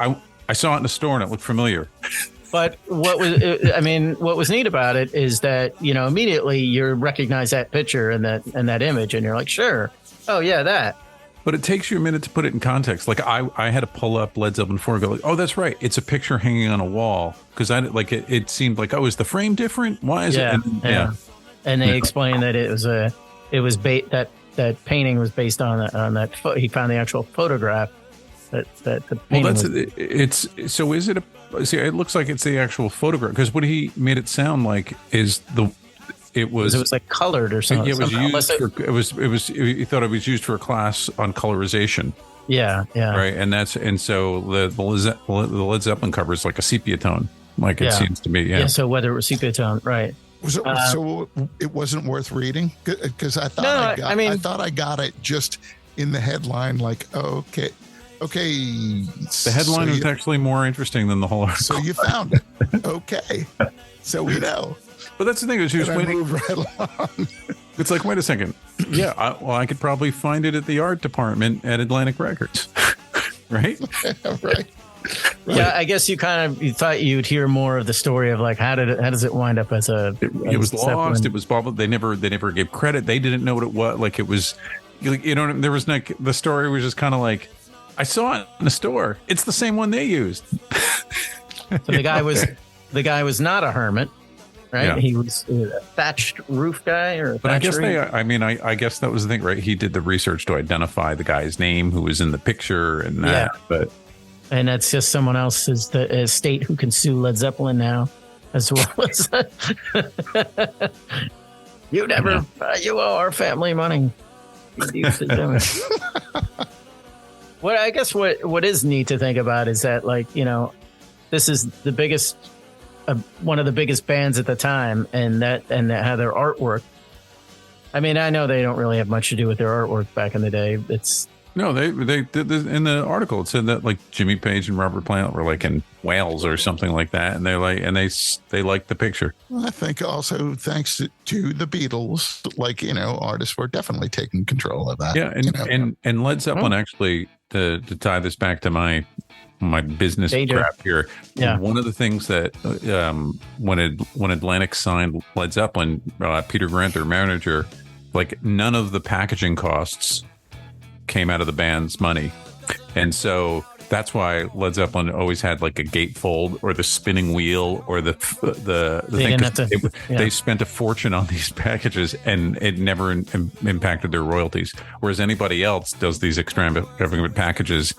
I saw it in a store and it looked familiar. But what was neat about it is that, immediately you recognize that picture and that image, and you're like, sure. Oh yeah, that. But it takes you a minute to put it in context. Like I had to pull up Led Zeppelin 4 and go like, oh, that's right. It's a picture hanging on a wall. Because it seemed like, oh, is the frame different? Why is it? And they explained that that painting was based on that. He found the actual photograph. That the painting so is it see, it looks like it's the actual photograph, because what he made it sound like is it was like colored or something. He thought it was used for a class on colorization. Yeah. Right, and so the Led Zeppelin cover is like a sepia tone, like it seems to me. Yeah. So whether it was sepia tone, right? So it wasn't worth reading, because I thought I thought I got it just in the headline, like, okay. The headline was actually more interesting than the whole article. So you found it. Okay. So we know. But that's the thing, is she was waiting. Right along. It's like, wait a second. Yeah, I could probably find it at the art department at Atlantic Records. Right? Right. Yeah, I guess you thought you'd hear more of the story of, like, how does it wind up as a? It was lost. It was bubbled. They never gave credit. They didn't know what it was. Like, it was, there was like, the story was just kind of like, I saw it in the store. It's the same one they used. So the guy was not a hermit, right? Yeah. He was a thatched roof guy, but I guess I guess that was the thing, right? He did the research to identify the guy's name who was in the picture and that, and that's just someone else's the estate who can sue Led Zeppelin now, as well as you owe our family money. You used to do it. Well, I guess what is neat to think about is that, like, this is the biggest, one of the biggest bands at the time, and how their artwork. I mean, I know they don't really have much to do with their artwork back in the day. No, they did this, in the article. It said that, like, Jimmy Page and Robert Plant were, like, in Wales or something like that, and they're like, and they liked the picture. I think also thanks to the Beatles, like, artists were definitely taking control of that. Yeah, and Led Zeppelin actually, to tie this back to my business crap here. Yeah. One of the things that when Atlantic signed Led Zeppelin, Peter Grant, their manager, like, none of the packaging costs came out of the band's money, and so that's why Led Zeppelin always had, like, a gatefold or the spinning wheel or the thing. They spent a fortune on these packages, and it never impacted their royalties. Whereas anybody else does these extravagant packages,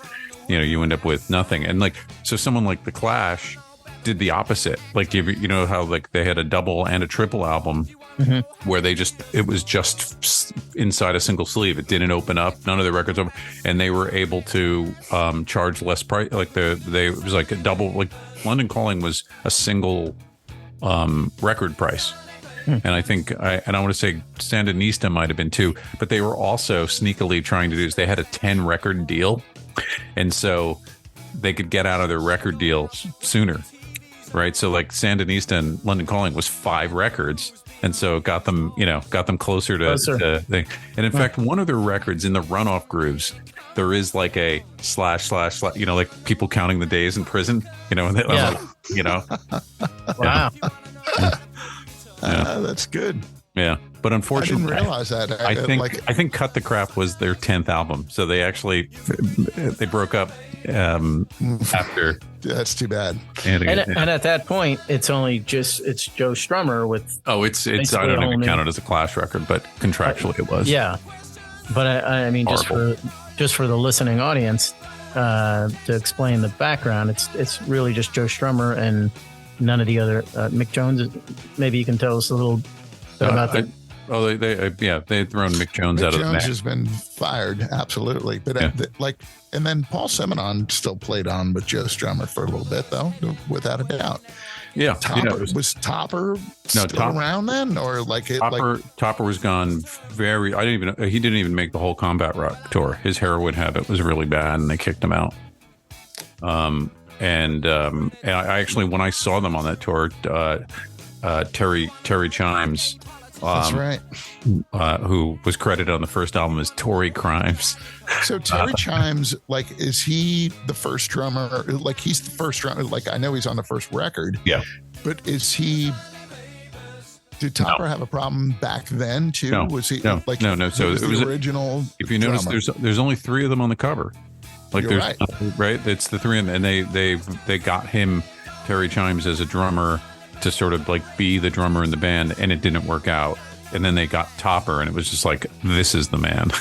you end up with nothing. And, like, so someone like The Clash did the opposite. Like, how, like, they had a double and a triple album. Mm-hmm. Where it was just inside a single sleeve. It didn't open up. None of the records open, and they were able to charge less price. Like it was like a double. Like, London Calling was a single record price, and I think I want to say Sandinista might have been too. But they were also sneakily trying to do is they had a 10 record deal, and so they could get out of their record deal sooner, right? So, like, Sandinista and London Calling was 5 records. and so got them closer to the thing. And in fact, one of their records in the runoff grooves, there is like a slash, like people counting the days in prison, and they, Wow. That's good. Yeah, but unfortunately, I didn't realize that. I think Cut the Crap was their 10th album, so they broke up after. That's too bad. And at that point, it's Joe Strummer with. Oh, it's I don't even count it as a Clash record, but contractually it was. Yeah, but I mean, just for the listening audience, to explain the background, it's really just Joe Strummer and none of the other Mick Jones. Maybe you can tell us a little bit about that. They've thrown Mick Jones out of the Jones match. Has been fired, absolutely. But and then Paul Simonon still played on with Joe Strummer for a little bit, though, without a doubt. Yeah, was Topper still around then, or Topper was gone. He didn't even make the whole Combat Rock tour. His heroin habit was really bad, and they kicked him out. And I actually, when I saw them on that tour, Terry Chimes. That's right. Who was credited on the first album as Tory Crimes. So Terry Chimes, is he the first drummer? He's the first drummer. I know he's on the first record. Yeah. But did Topper have a problem back then too? No. Was he no? So it was the original. If you notice, there's only 3 of them on the cover. You're right. Right. It's the 3 of them, and they got him, Terry Chimes, as a drummer to sort of be the drummer in the band, and it didn't work out. And then they got Topper, and it was just this is the man.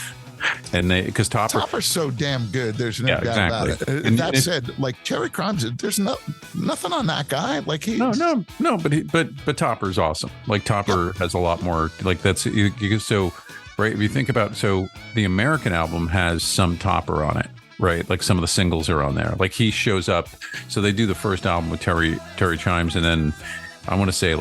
And because Topper's so damn good, there's no doubt about it. And that said, Terry Crimes, there's nothing on that guy. But Topper's awesome. Topper has a lot more. That's so right. If you think about the American album has some Topper on it. Right, some of the singles are on there. He shows up. So they do the first album with Terry Chimes, and then I want to say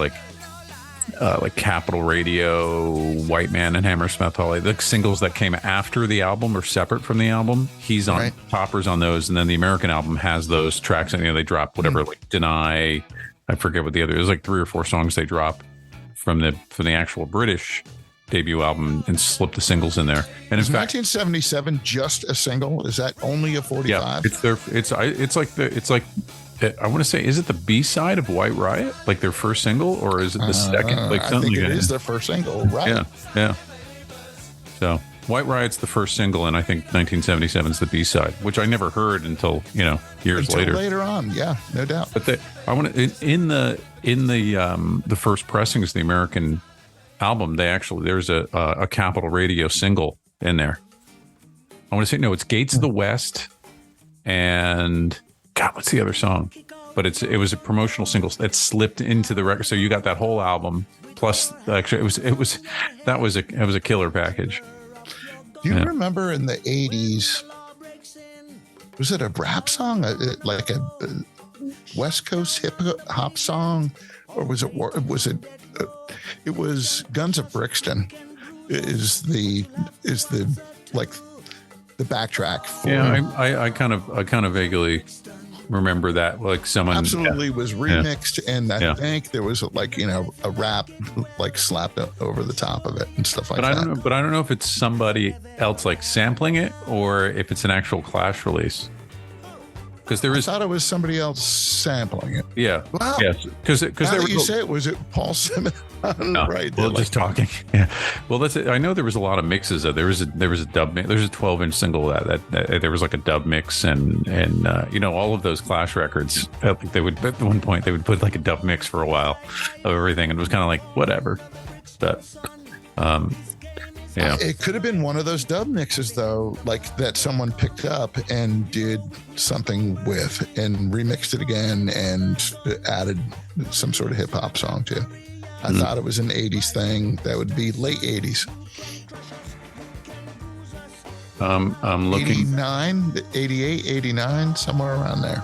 Capitol Radio, White Man, and Hammersmith. All the singles that came after the album or separate from the album. He's on Topper's on those, and then the American album has those tracks. And they drop whatever Deny. I forget what the other. There's 3 or 4 songs they drop from the actual British debut album and slip the singles in there. And in fact, 1977 just a single? Is that only a 45? Yeah, I want to say, is it the B-side of White Riot, their first single, or is it the second? I think it is their first single, right? Yeah. So White Riot's the first single, and I think 1977 is the B-side, which I never heard until years later. Later on, yeah, no doubt. But I want to in the first pressings of the American album, there's a Capitol Radio single in there. I want to say it's Gates of the West, and God, what's the other song? But it was a promotional single that slipped into the record. So you got that whole album plus actually it was a killer package. Do you remember in the 80s? Was it a rap song, like a West Coast hip hop song, or was it? It was Guns of Brixton. Is the backtrack? I kind of vaguely remember that, someone absolutely was remixed, and I think there was a rap slapped up over the top of it and stuff like that. But I don't know if it's somebody else sampling it or if it's an actual Clash release. Because I thought it was somebody else sampling it. Yeah. Wow. Yes. Because you say it, was it Paul Simonon? No, right. Well, just talking. Yeah. Well, that's it. I know there was a lot of mixes. There was a dub mix. There's a 12-inch single that there was a dub mix and all of those Clash records. They would at one point they would put a dub mix for a while of everything, and it was kind of whatever. But yeah, it could have been one of those dub mixes though, that someone picked up and did something with and remixed it again and added some sort of hip hop song to. I thought it was an 80s thing. That would be late 80s. I'm looking 89, 88, 89, somewhere around there.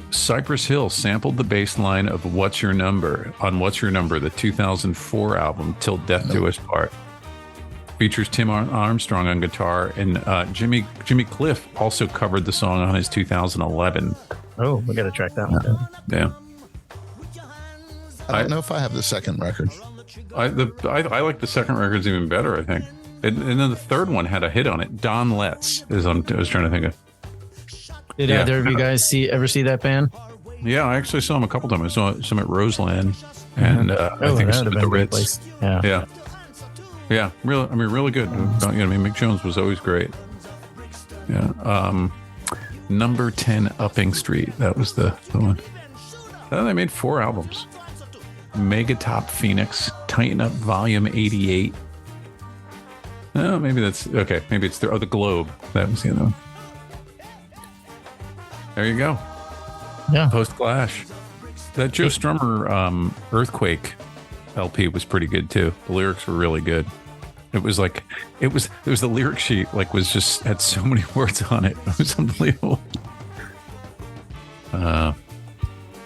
Cypress Hill sampled the bass line of What's Your Number on What's Your Number, the 2004 album, Till Death Do Us Part. Features Tim Armstrong on guitar, and Jimmy Cliff also covered the song on his 2011. Oh, we got to track that one down. Yeah. I don't know if I have the second record. I like the second records even better, I think. And then the third one had a hit on it. Don Letts I was trying to think of. Did either of you guys ever see that band? Yeah, I actually saw him a couple times. I saw some at Roseland, and I think some at the Ritz. Yeah. Really good. Mick Jones was always great. Yeah. Number 10 Upping Street. That was the one. They made 4 albums. Megatop Phoenix, Tighten Up Volume 88. Oh, maybe that's okay. Maybe it's the Globe. That was the other one. There you go. Yeah. Post Clash. That Joe Strummer Earthquake LP was pretty good too. The lyrics were really good. It was the lyric sheet was just had so many words on it. It was unbelievable. And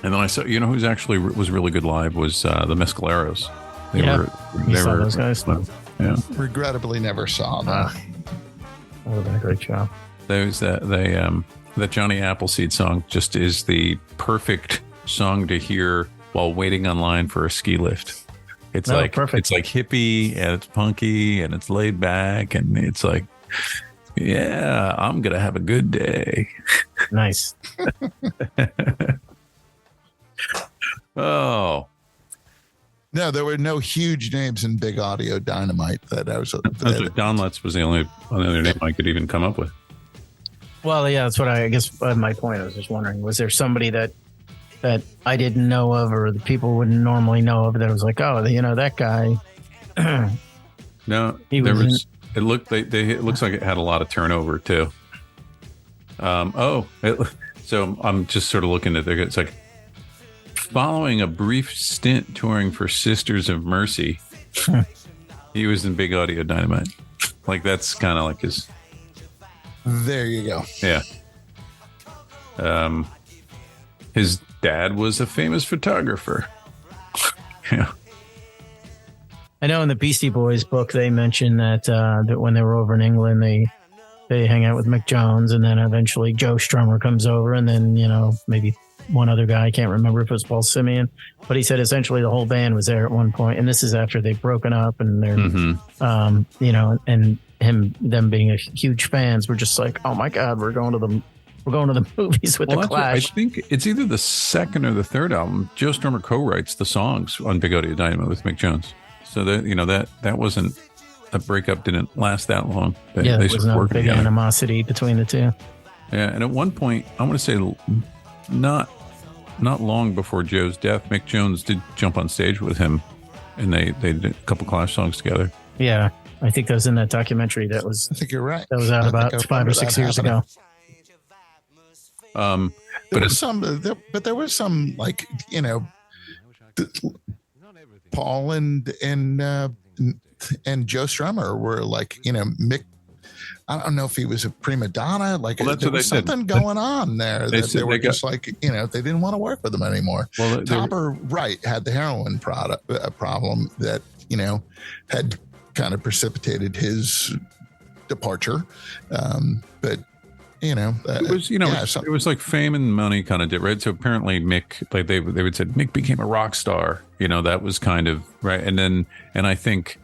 then I saw, who's actually was really good live was the Mescaleros. They were those guys. Yeah. Regrettably never saw them. That would have been a great show. There's that Johnny Appleseed song just is the perfect song to hear while waiting online for a ski lift. It's perfect. It's like hippie and it's punky and it's laid back and it's like, yeah, I'm gonna have a good day. Nice. Oh. No, there were no huge names in Big Audio Dynamite that I was. Don Letts was the only other name I could even come up with. Well, yeah, that's what I guess my point. I was just wondering, was there somebody that I didn't know of, or the people wouldn't normally know of, that was like, oh, that guy. No, it looks like it had a lot of turnover too. So I'm just sort of looking at it's like, following a brief stint touring for Sisters of Mercy, he was in Big Audio Dynamite. That's kind of like his. There you go. Yeah. His dad was a famous photographer. Yeah. I know in the Beastie Boys book they mentioned that when they were over in England they hang out with Mick Jones, and then eventually Joe Strummer comes over, and then maybe one other guy, I can't remember if it was Paul Simeon, but he said essentially the whole band was there at one point, and this is after they've broken up, and they're and them being a huge fans were just like, oh my God, we're going to the movies with the Clash. I think it's either the second or the third album. Joe Strummer co-writes the songs on Big Audio Dynamite with Mick Jones, so that wasn't a breakup, didn't last that long. There was no big animosity between the two. Yeah, and at one point, I want to say not long before Joe's death, Mick Jones did jump on stage with him, and they did a couple Clash songs together. Yeah, I think that was in that documentary. I think you're right. That was out about 5 or 6 years ago. But there was some Paul and Joe Strummer were Mick. I don't know if he was a prima donna. There was something going on there that they were just they didn't want to work with him anymore. Well, Topper, had the heroin problem that, had kind of precipitated his departure. But, it was like fame and money kind of did, right? So apparently Mick, they would say Mick became a rock star, that was kind of right. And I think,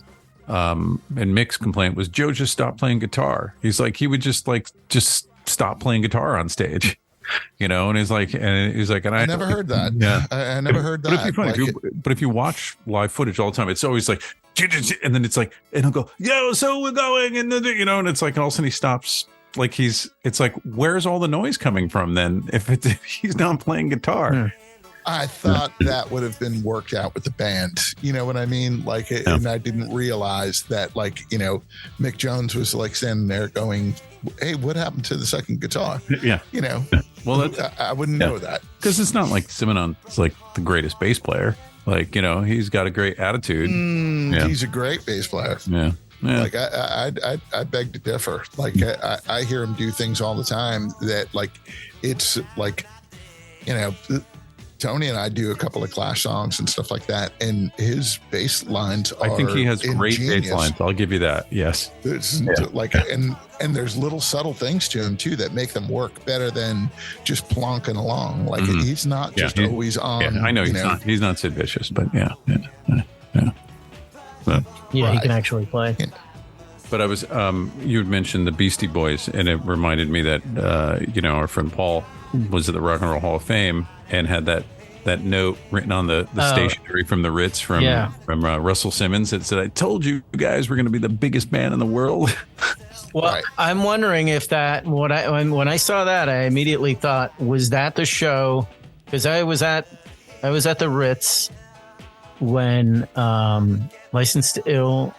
and Mick's complaint was Joe just stopped playing guitar. He's like, he would just stop playing guitar on stage, and he's like, and I never heard that. Yeah. I never heard that. But if you watch live footage all the time, it's always like, and then it's like, and he'll go, yo, so we're going, and and it's like, and all of a sudden he stops. It's like, where's all the noise coming from then? If he's not playing guitar. Yeah. I thought that would have been worked out with the band. You know what I mean? And I didn't realize that, Mick Jones was standing there going, hey, what happened to the second guitar? Yeah. Well, I wouldn't know that. Because it's not like Simonon's the greatest bass player. He's got a great attitude. He's a great bass player. Yeah. Yeah. I beg to differ. I hear him do things all the time that it's Tony and I do a couple of Clash songs and stuff like that, and his bass lines are I think he has great bass lines. I'll give you that. Yes. It's like, and there's little subtle things to him too that make them work better than just plonking along. Like he's not just always on. Yeah, I know he's not Sid Vicious, but yeah. But, he can actually play. Yeah. But I was, you had mentioned the Beastie Boys, and it reminded me that, our friend Paul was at the Rock and Roll Hall of Fame and had that note written on the stationery from the Ritz from Russell Simmons that said, "I told you guys we're going to be the biggest band in the world." Well, I'm wondering if when I saw that, I immediately thought, was that the show? Because I was at the Ritz when Licensed to Ill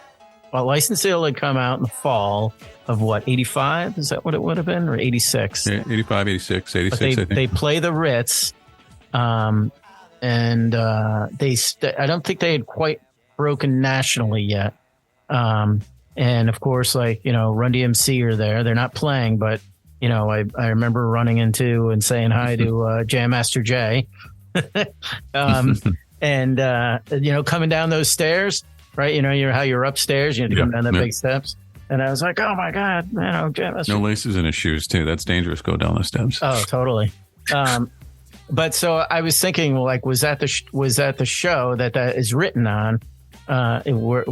had come out in the fall of 85? Is that what it would have been? Or 86? Yeah, 85, 86, I think. They play the Ritz. I don't think they had quite broken nationally yet. And of course, Run DMC are there. They're not playing, but I remember running into and saying hi to Jam Master Jay. Coming down those stairs, right? How you're upstairs, you have to come down the big steps. And I was like, oh my God, Jam Master. No laces in his shoes too. That's dangerous. Go down the steps. Oh, totally. But so I was thinking, was that the show that is written on, where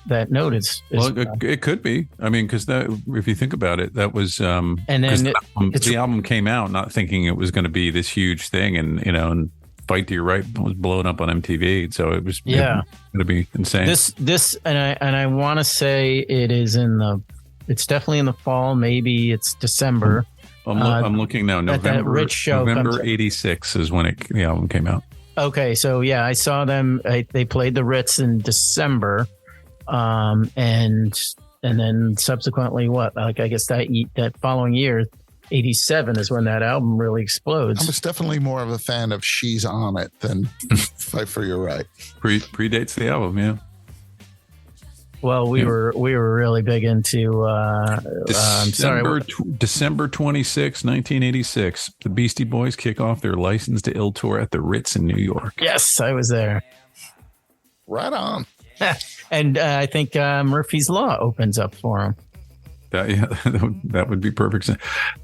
that note is? It could be. I mean, because if you think about it, that was and then the album came out not thinking it was going to be this huge thing, and Fight to Your Right was blowing up on MTV, so it was going to be insane. This and I want to say it's definitely in the fall, maybe it's December. I'm looking now. November 86 is when the album came out. Okay, so I saw them. They played the Ritz in December, and then subsequently, I guess that following year, 87 is when that album really explodes. I was definitely more of a fan of She's On It than Fight for Your Right. Predates the album, yeah. Well, we were really big into December 26, 1986. The Beastie Boys kick off their License to Ill tour at the Ritz in New York. Yes, I was there. Right on. And I think Murphy's Law opens up for them. That would be perfect.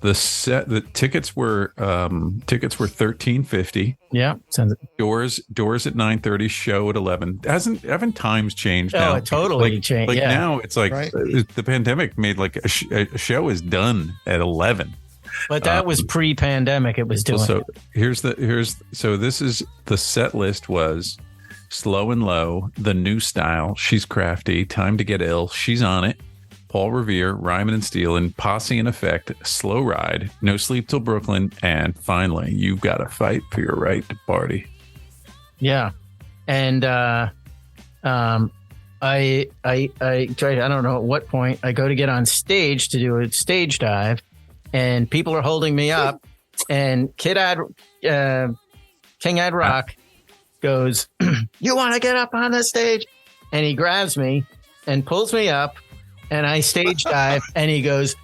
The tickets were $13.50. Yeah, doors at 9:30. Show at 11. Haven't times changed now? Oh, it totally changed. Now it's like the pandemic made a show is done at 11. But that was pre-pandemic. It was doing. So this is the set list was Slow and Low, The New Style, She's Crafty, Time to Get Ill, She's On It, Paul Revere, Ryman and Steelin, Posse in Effect, Slow Ride, No Sleep Till Brooklyn, and finally, You've Got to Fight for Your Right to Party. Yeah. And I tried, I don't know at what point, I go to get on stage to do a stage dive, and people are holding me up, and King Ad Rock goes, "You want to get up on the stage?" And he grabs me and pulls me up, and I stage dive, and he goes,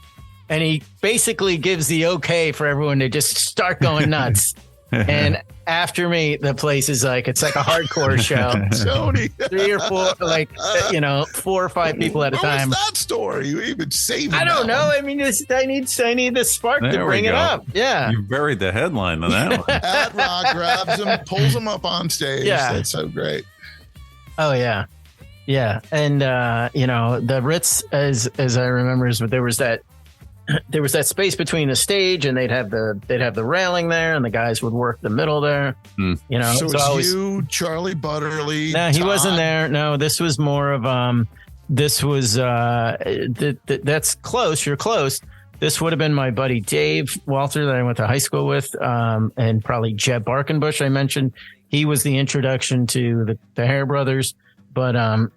and he basically gives the okay for everyone to just start going nuts. And after me, the place is it's like a hardcore show. Tony. 3 or 4, 4 or 5 people at a time. What's that story? You even saved it. I don't know. I mean, I need the spark to bring it up. Yeah. You buried the headline on that one. Ad Rock grabs him, pulls him up on stage. Yeah. That's so great. Oh, yeah. Yeah. And, the Ritz, as I remember, is there was that space between the stage, and they'd have the railing there, and the guys would work the middle there. So it's you, Charlie Butterly. No, he wasn't there. No, this was more of this was that's close. You're close. This would have been my buddy Dave Walter that I went to high school with, and probably Jeb Barkenbush. I mentioned he was the introduction to the Hair Brothers, but and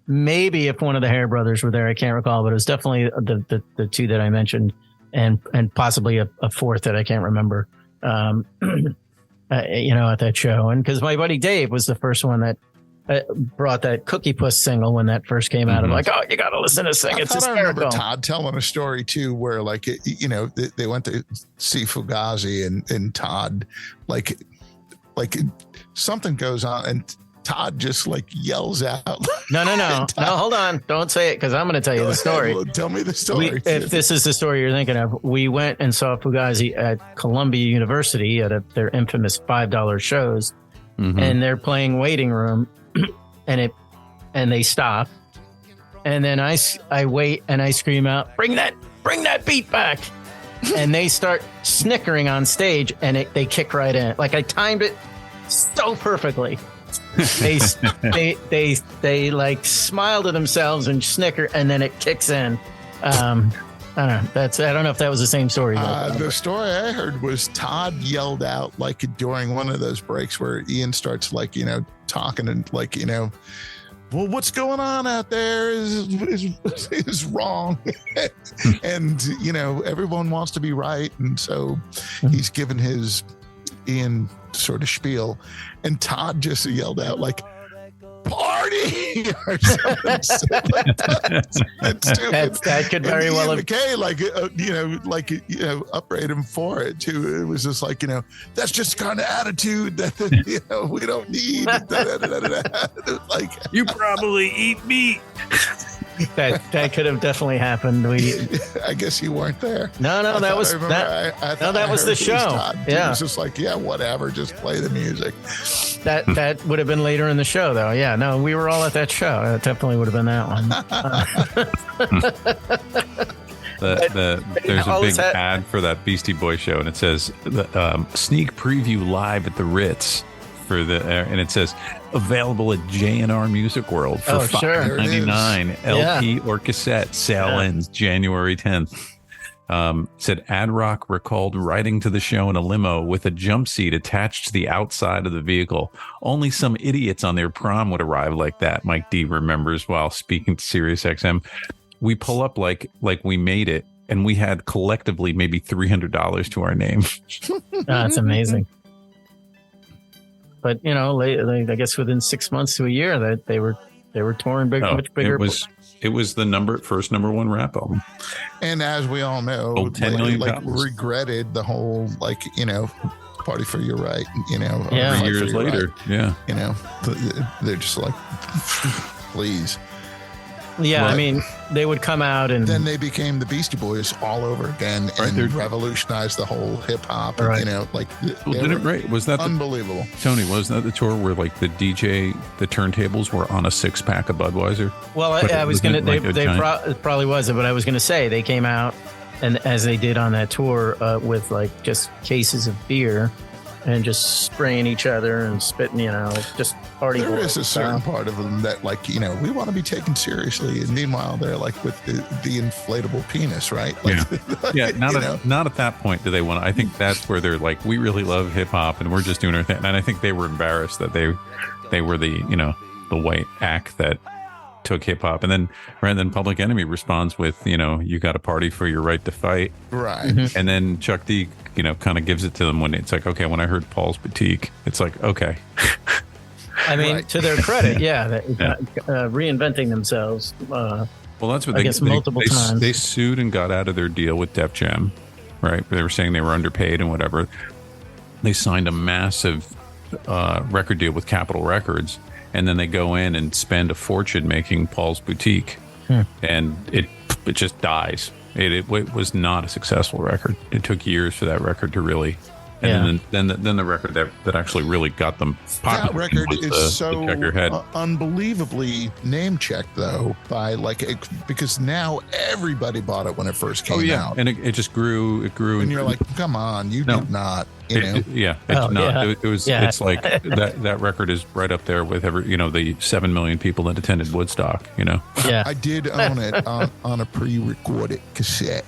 maybe if one of the Hair Brothers were there, I can't recall, but it was definitely the two that I mentioned, and possibly a fourth that I can't remember. At that show, and because my buddy Dave was the first one that brought that Cookie Puss single when that first came out. I'm like, oh, you got to listen to Sing. It's hysterical. I remember Todd telling a story too, where like, they went to see Fugazi and Todd, like something goes on and Todd just like yells out. No, hold on. Don't say it because I'm going to tell you the story. Tell me the story. If this is the story you're thinking of, we went and saw Fugazi at Columbia University at their infamous $5 shows, and they're playing Waiting Room, and they stop, and then I wait and I scream out, bring that beat back, and they start snickering on stage, and they kick right in. Like I timed it so perfectly. They like smile to themselves and snicker, and then it kicks in. I don't know. I don't know if that was the same story. The story I heard was Todd yelled out like during one of those breaks where Ian starts like talking and like well, what's going on out there is wrong, and everyone wants to be right, and so he's given his Ian sort of spiel, and Todd just yelled out like party or something like that. That's stupid. That could very well have McKay upbraid him for it too. It was just like that's just the kind of attitude that we don't need. Like you probably eat meat. That could have definitely happened. I guess you weren't there. No, that was the show. It was just like, yeah, whatever, just play the music. That would have been later in the show, though. Yeah, no, we were all at that show. It definitely would have been that one. There's a big ad for that Beastie Boy show, and it says sneak preview live at the Ritz and it says available at J&R Music World for $5.99 LP or cassette. Sale ends January 10th. Said Ad Rock recalled riding to the show in a limo with a jump seat attached to the outside of the vehicle. Only some idiots on their prom would arrive like that, Mike D remembers while speaking to SiriusXM. We pull up like we made it, and we had collectively maybe $300 to our name. That's amazing. But I guess within 6 months to a year that they were touring much bigger. It was the first number one rap album. And as we all know, regretted the whole Party for Your Right. 3 years later, they're just like, please. Yeah, right. I mean, they would come out and then they became the Beastie Boys all over again and revolutionized the whole hip hop. Right. Was that unbelievable? Tony, wasn't that the tour where like the turntables were on a 6-pack of Budweiser? Well, I was gonna. It probably wasn't, but I was gonna say they came out and as they did on that tour with like just cases of beer. And just spraying each other and spitting, just party. There is a certain part of them that, we want to be taken seriously, and meanwhile, they're like with the inflatable penis, right? Not at that point do they want to. I think that's where they're like, we really love hip hop, and we're just doing our thing. And I think they were embarrassed that they were the the white act that took hip hop, and then Public Enemy responds with, you got a party for your right to fight, right? Mm-hmm. And then Chuck D kind of gives it to them when it's like, okay, when I heard Paul's Boutique, it's like, okay. I mean, to their credit, reinventing themselves. Well, that's what I guess multiple times. They sued and got out of their deal with Def Jam, right? They were saying they were underpaid and whatever. They signed a massive record deal with Capitol Records, and then they go in and spend a fortune making Paul's Boutique, and it just dies. It was not a successful record. It took years for that record to really, and then the record that actually really got them popular. That record is so unbelievably name checked though by because now everybody bought it when it first came out, and it just grew. It grew, and you're like, come on, did not. It's like that record is right up there with the 7 million people that attended Woodstock. I did own it on a pre-recorded cassette.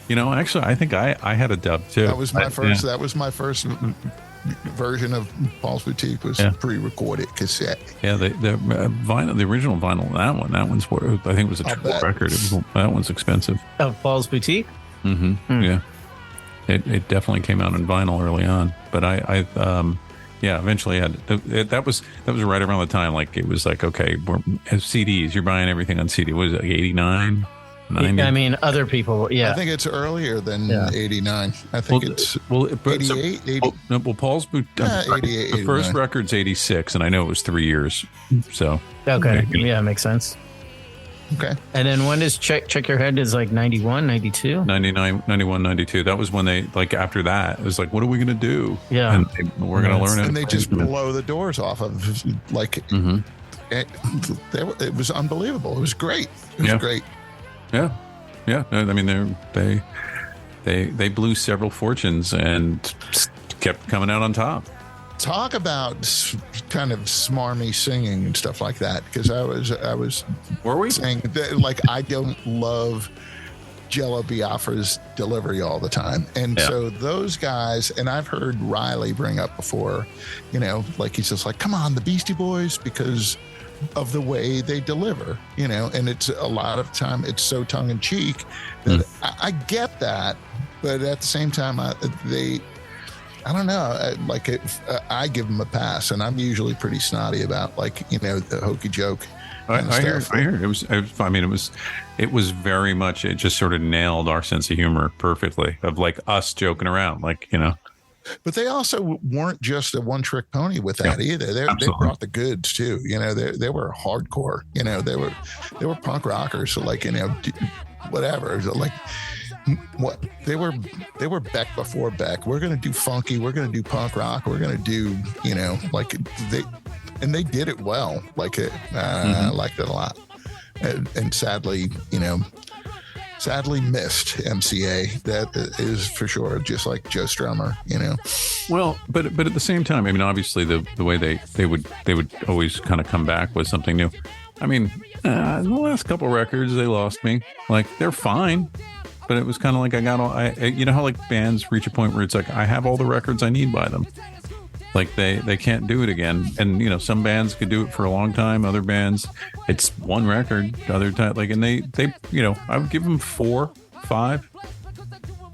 Actually, I think I had a dub too. That was my first. That was my first version of Paul's Boutique was pre-recorded cassette. Yeah, the vinyl, the original vinyl. That one's I think it was a triple record. That one's expensive. Of Paul's Boutique. Mm-hmm. Yeah. It definitely came out in vinyl early on, but Yeah, eventually that was right around the time, like, it was like, okay, as CDs, you're buying everything on CD. What is it, like 89, 90? I mean, other people, yeah. I think it's earlier than 89. I think it's 88, 80. Well, Paul's boot, 88, the first 89. record's 86, and I know it was 3 years. So Okay, yeah, makes sense. Okay. And then when does Check Your Head is like 91, 92? 99, 91, 92. That was when they, like, after that, it was like, what are we going to do? Yeah. And we're going to learn it. And they just blow the doors off of, like, it was unbelievable. It was great. It was great. Yeah. Yeah. I mean, they blew several fortunes and kept coming out on top. Talk about kind of smarmy singing and stuff like that, because I was saying that, like, I don't love Jello Biafra's delivery all the time, and so those guys, and I've heard Riley bring up before, you know, like, he's just like, come on, the Beastie Boys, because of the way they deliver, you know, and it's a lot of time it's so tongue-in-cheek that I get that, but at the same time I don't know. I give them a pass, and I'm usually pretty snotty about, like, you know, the hokey joke. I heard it was very much, it just sort of nailed our sense of humor perfectly, of, like, us joking around, like, you know. But they also weren't just a one-trick pony with that either. They brought the goods too. You know, they were hardcore. You know, they were punk rockers. So, like, you know, whatever. Like, what they were Beck before Beck. We're gonna do funky. We're gonna do punk rock. We're gonna do, you know, like, they did it well. Like, I liked it a lot. And sadly, you know, missed MCA. That is for sure. Just like Joe Strummer, you know. Well, but at the same time, I mean, obviously the way they would always kind of come back with something new. I mean, the last couple records, they lost me. Like, they're fine. But it was kind of like, you know how, like, bands reach a point where it's like, I have all the records I need by them. Like, they can't do it again. And, you know, some bands could do it for a long time. Other bands, it's one record. Other time, like, and they, you know, I would give them 4, 5.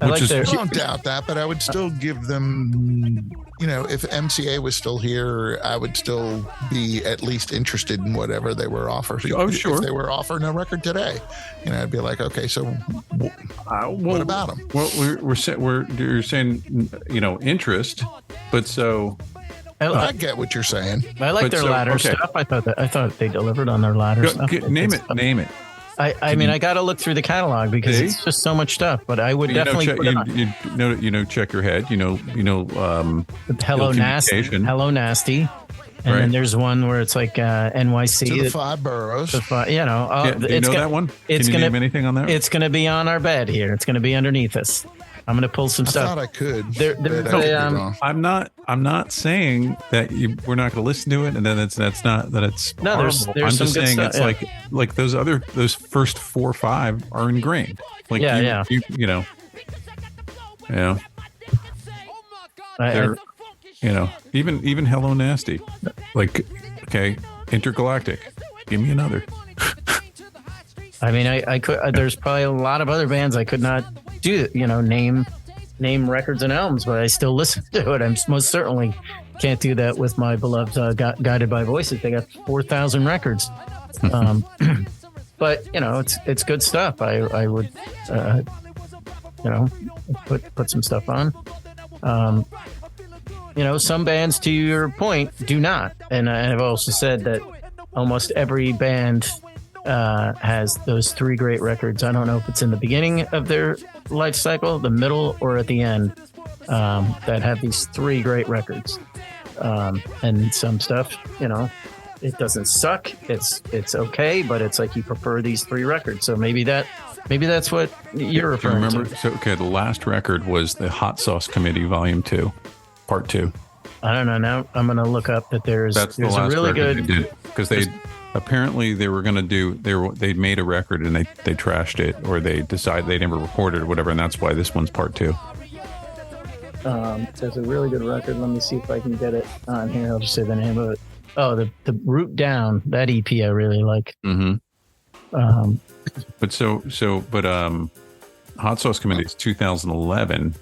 I don't doubt that, but I would still give them, you know, if MCA was still here, I would still be at least interested in whatever they were offering. Oh, sure. If they were offering a record today, you know, I'd be like, okay, so what about them? Well, you're saying, you know, interest, but so. I get what you're saying. I like their latter stuff. I thought they delivered on their latter stuff. Name it. I mean, I got to look through the catalog because it's just so much stuff. But I would definitely put it on. Check your head. Hello Nasty, and then there's one where it's like NYC. To the 5 boroughs. You know, do you know that one? Can you name anything on that? It's going to be on our bed here. It's going to be underneath us. I'm going to pull some stuff. I thought I could. I'm not saying that we're not going to listen to it, and then that's not that it's. No, horrible. there's I'm some just good saying stuff, it's like those first 4 or 5 are ingrained. Like, you know. They're, you know, even Hello Nasty, like, okay, Intergalactic, give me another. I mean, I could. There's probably a lot of other bands I could not do. You know, name records and albums, but I still listen to it. I'm most certainly can't do that with my beloved Guided by Voices. They got 4,000 records. But, you know, it's good stuff. I would, you know, put some stuff on. You know, some bands, to your point, do not. And I've also said that almost every band has those 3 great records. I don't know if it's in the beginning of their life cycle, the middle, or at the end, that have these 3 great records. And some stuff, you know, it doesn't suck. It's okay, but it's like you prefer these 3 records. So maybe that's what you're referring to. So, okay, the last record was the Hot Sauce Committee Volume 2, Part 2. I don't know. Now I'm going to look up that there's a really good, because apparently they were going to do, they made a record and they trashed it, or they decided they never recorded or whatever, and that's why this one's part 2. There's a really good record. Let me see if I can get it on here. I'll just say the name of it. Oh, the Root Down, that EP I really like. Mm-hmm. But Hot Sauce Committee is 2011.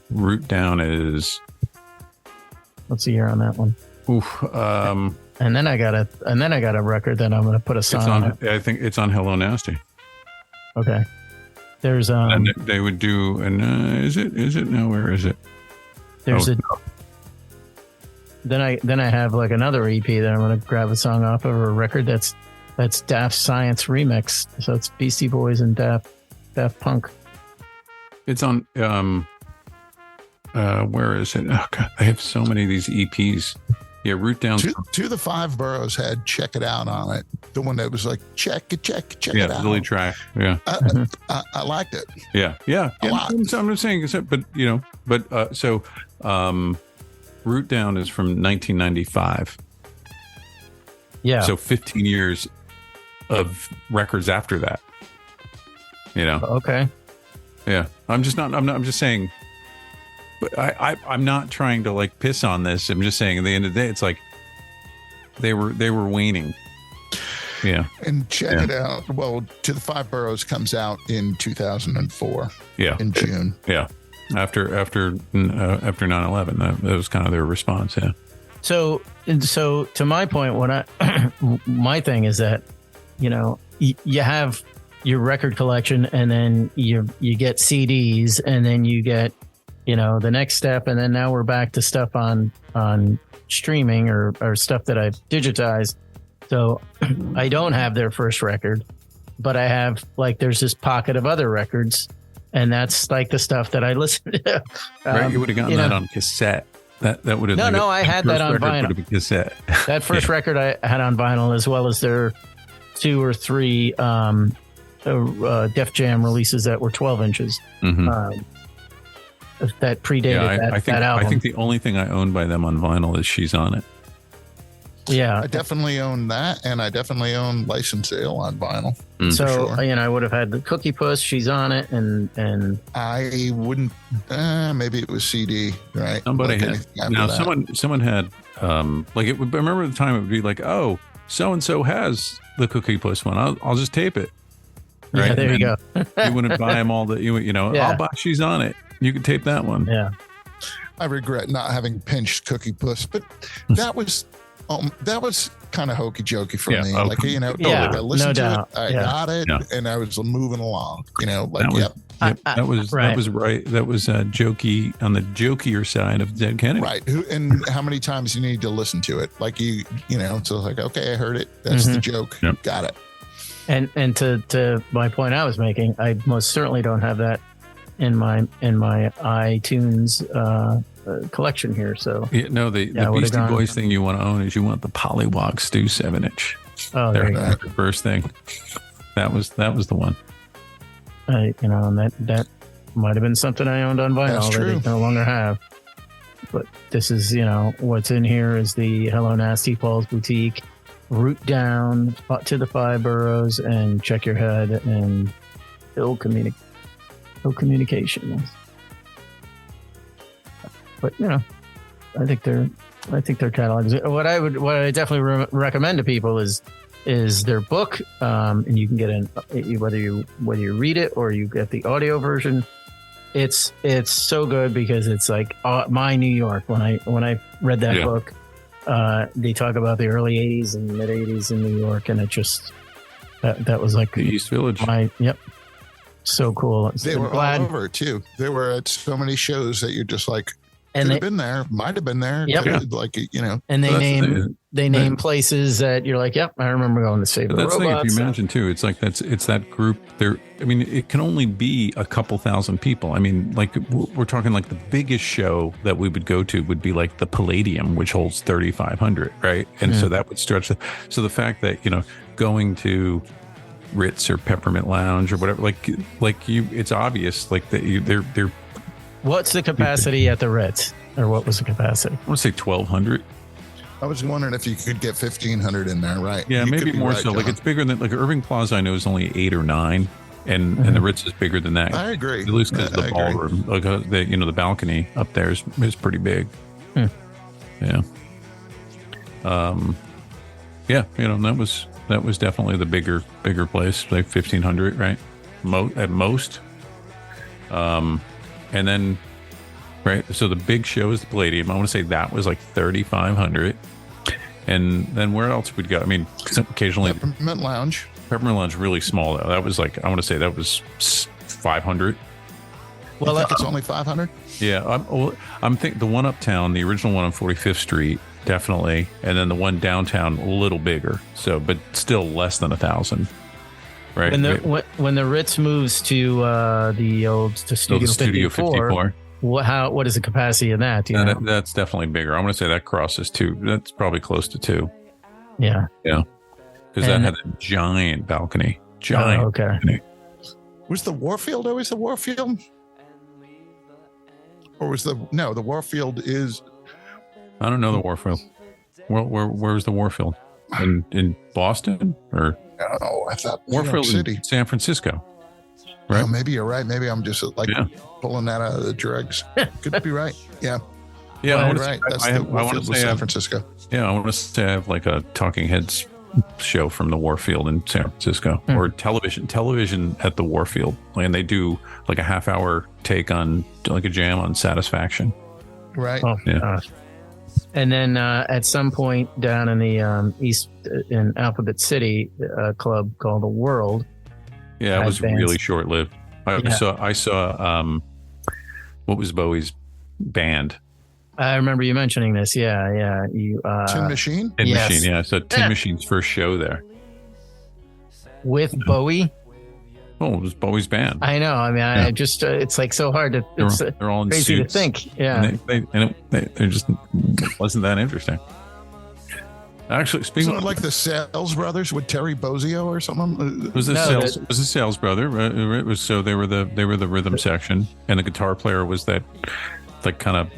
Root Down is What's the year on that one? Oof. And then I got a record that I'm going to put a song on. I think it's on Hello Nasty. Okay. There's and they would do, and is it no, where is it? There's Then I have like another EP that I'm going to grab a song off of, or a record that's Daft Science remix. So it's Beastie Boys and Daft Punk. It's on where is it? Oh God, I have so many of these EPs. Yeah, Root Down. To the Five Boroughs had Check It Out on it. The one that was like, check it out. Yeah, the lead track. Yeah. I liked it. Yeah. I'm just saying, so Root Down is from 1995. Yeah. So 15 years of records after that. Okay. Yeah. I'm just saying, but I'm not trying to like piss on this. I'm just saying at the end of the day, it's like they were waning. Yeah. And Check It Out. Well, To the Five Boroughs comes out in 2004. Yeah. In June. Yeah. After 9/11, that was kind of their response. Yeah. So to my point, my thing is that, you have your record collection, and then you get CDs, and then you get, the next step, and then now we're back to stuff on streaming or stuff that I've digitized. So I don't have their first record, but I have there's this pocket of other records, and that's like the stuff that I listen to. Right, you would have gotten that on cassette. That would have no. I had that on vinyl. Cassette. That first record I had on vinyl, as well as their 2 or 3 Def Jam releases that were 12 inches. Mm-hmm. That predated that album. I think the only thing I own by them on vinyl is She's On It. Yeah, I definitely own that, and I definitely own License Sale on vinyl. So sure. I would have had the Cookie Puss, She's On It, and I wouldn't. Maybe it was CD, right? Somebody had. Now someone had I remember the time it would be like, oh, so and so has the Cookie Puss one. I'll just tape it. Right? Yeah, there you go. You wouldn't buy them all that Yeah. I'll buy She's On It. You could tape that one. Yeah. I regret not having pinched Cookie Puss, but that was kind of hokey jokey for me. I listened to it, I got it, and I was moving along. That was right. That was jokey on the jokier side of Dead Kennedy. Right. And how many times you need to listen to it? So like, okay, I heard it. That's the joke. Yep. Got it. And to my point I was making, I most certainly don't have that in my iTunes collection here. So the Beastie Boys thing you want to own is you want the Pollywog Stew 7-inch. Oh, there you go. The first thing. That was the one. And that might have been something I owned on vinyl that I no longer have. But this is, what's in here is the Hello Nasty, Paul's Boutique, Root Down, To the Five Boroughs, and Check Your Head, and Ill Communication. But I think their catalog is what I definitely recommend to people is their book, and you can get whether you read it or you get the audio version. It's so good because it's like my New York. When I read that book, they talk about the early 80s and mid 80s in New York, and it just that was like the East Village. So cool. They were all over too. They were at so many shows that you're just like, and could have been there, might have been there. Yep. And they name places that you're like, yep, I remember going to Save the Robots. That's the thing, if you imagine too, it's like it's that group there. I mean, it can only be a couple thousand people. I mean, like we're talking like the biggest show that we would go to would be like the Palladium, which holds 3,500, right? And so that would stretch. So the fact that going to Ritz or Peppermint Lounge or whatever, it's obvious like that they're. What's the capacity at the Ritz, or what was the capacity? I want to say 1,200. I was wondering if you could get 1,500 in there, right? Yeah, you maybe more right, so. John. Like it's bigger than Irving Plaza. I know is only 8 or 9, and the Ritz is bigger than that. I agree. At least because the ballroom, the balcony up there is pretty big. Yeah. That was definitely the bigger place, like 1,500, right? At most. And then right? So the big show is the Palladium. I want to say that was like 3,500. And then where else would go? I mean, occasionally Peppermint Lounge. Peppermint Lounge really small though. That was like, I want to say that was 500. Well, I think it's only 500. Yeah, I'm thinking the one uptown, the original one on 45th Street, definitely, and then the one downtown, a little bigger. So, but still less than 1,000. Right. When the Ritz moves to the Studio 54. What is the capacity of that? That's definitely bigger. I'm going to say that crosses 2. That's probably close to 2. Yeah. Yeah. Because that had a giant balcony. Giant. Oh, okay. Balcony. Was the Warfield always the Warfield? Or was the Warfield is... I don't know the Warfield. Where's the Warfield? In Boston? Or no, I thought Warfield City. In San Francisco. Right? Oh, maybe you're right. Maybe I'm just pulling that out of the dregs. Could be right. Yeah. Yeah, I want to say San Francisco. Yeah, I want to say I have like a Talking Heads show from the Warfield in San Francisco, or television at the Warfield, and they do like a half-hour take on like a jam on Satisfaction. Right. Oh, yeah. And then at some point down in the east in Alphabet City, a club called The World. Yeah, it was really short-lived. I saw what was Bowie's band? I remember you mentioning this. Yeah. Tin Machine? Tin Machine, yeah. So Tin Machine's first show there. With Bowie? Oh, it was Bowie's band. I know. I mean, I just, it's like so hard to, they're all in crazy suits. to think. Yeah. And they just wasn't that interesting. Actually, speaking of like the Sales Brothers with Terry Bozzio or something. It was a Sales brother. It was, so they were the rhythm section, and the guitar player was that like kind of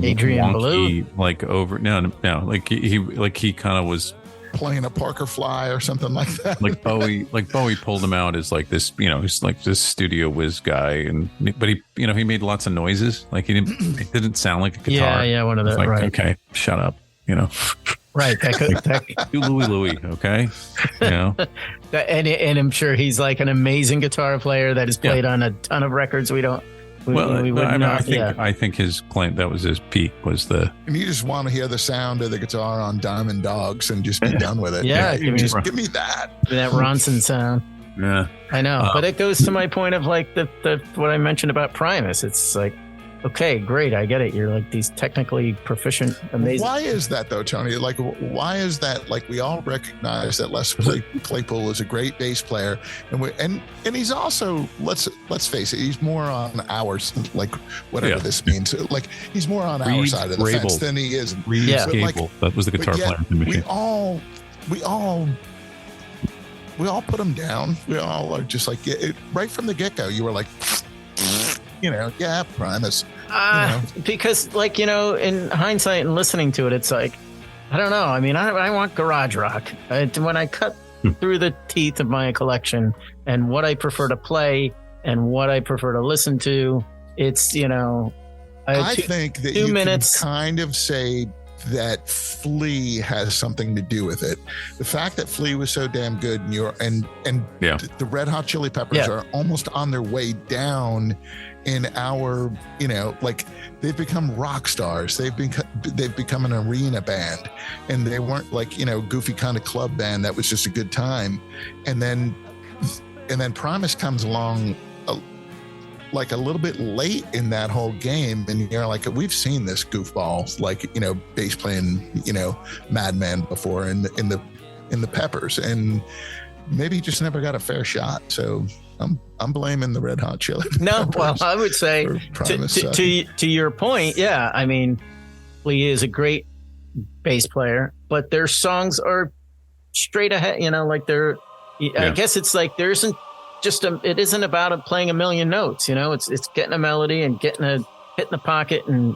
Adrian wonky, Ballou? like over no like he kind of was playing a Parker Fly or something like that. Like Bowie pulled him out as like this, he's like this studio whiz guy, but he made lots of noises. Like it didn't sound like a guitar. Yeah, one of those. Like, right. Okay, shut up. Right. That do Louie, okay? And I'm sure he's like an amazing guitar player that has played on a ton of records. I think his claim, that was his peak, was the... And you just want to hear the sound of the guitar on Diamond Dogs and just be done with it. Yeah. Give me that. That Ronson sound. Yeah. I know. But it goes to my point of like the what I mentioned about Primus. It's like, okay, great, I get it. You're like these technically proficient, amazing. Why is that though, Tony? Like, why is that? Like, we all recognize that Les Claypool is a great bass player, and he's also, let's face it, he's more on ours, like whatever this means. Like, he's more on our side of the fence than he is. Gable, that was the guitar player. We all put him down. We all are just like, right from the get-go, you were like, Primus. Because, like, in hindsight and listening to it, it's like, I don't know. I mean, I want garage rock. When I cut through the teeth of my collection and what I prefer to play and what I prefer to listen to, it's, I think that you can kind of say that Flea has something to do with it. The fact that Flea was so damn good, and the Red Hot Chili Peppers are almost on their way down in our, like, they've become rock stars. They've become an arena band, and they weren't like, goofy kind of club band that was just a good time. And then Primus comes along like a little bit late in that whole game, and you're like, we've seen this goofball, like, bass playing, Madman before in the Peppers, and maybe he just never got a fair shot. So I'm blaming the Red Hot Chili Peppers. No, well, I would say to your point, yeah. I mean, Flea is a great bass player, but their songs are straight ahead. Like they're. I guess it's like there isn't just it isn't about playing a million notes. It's getting a melody and hitting the pocket and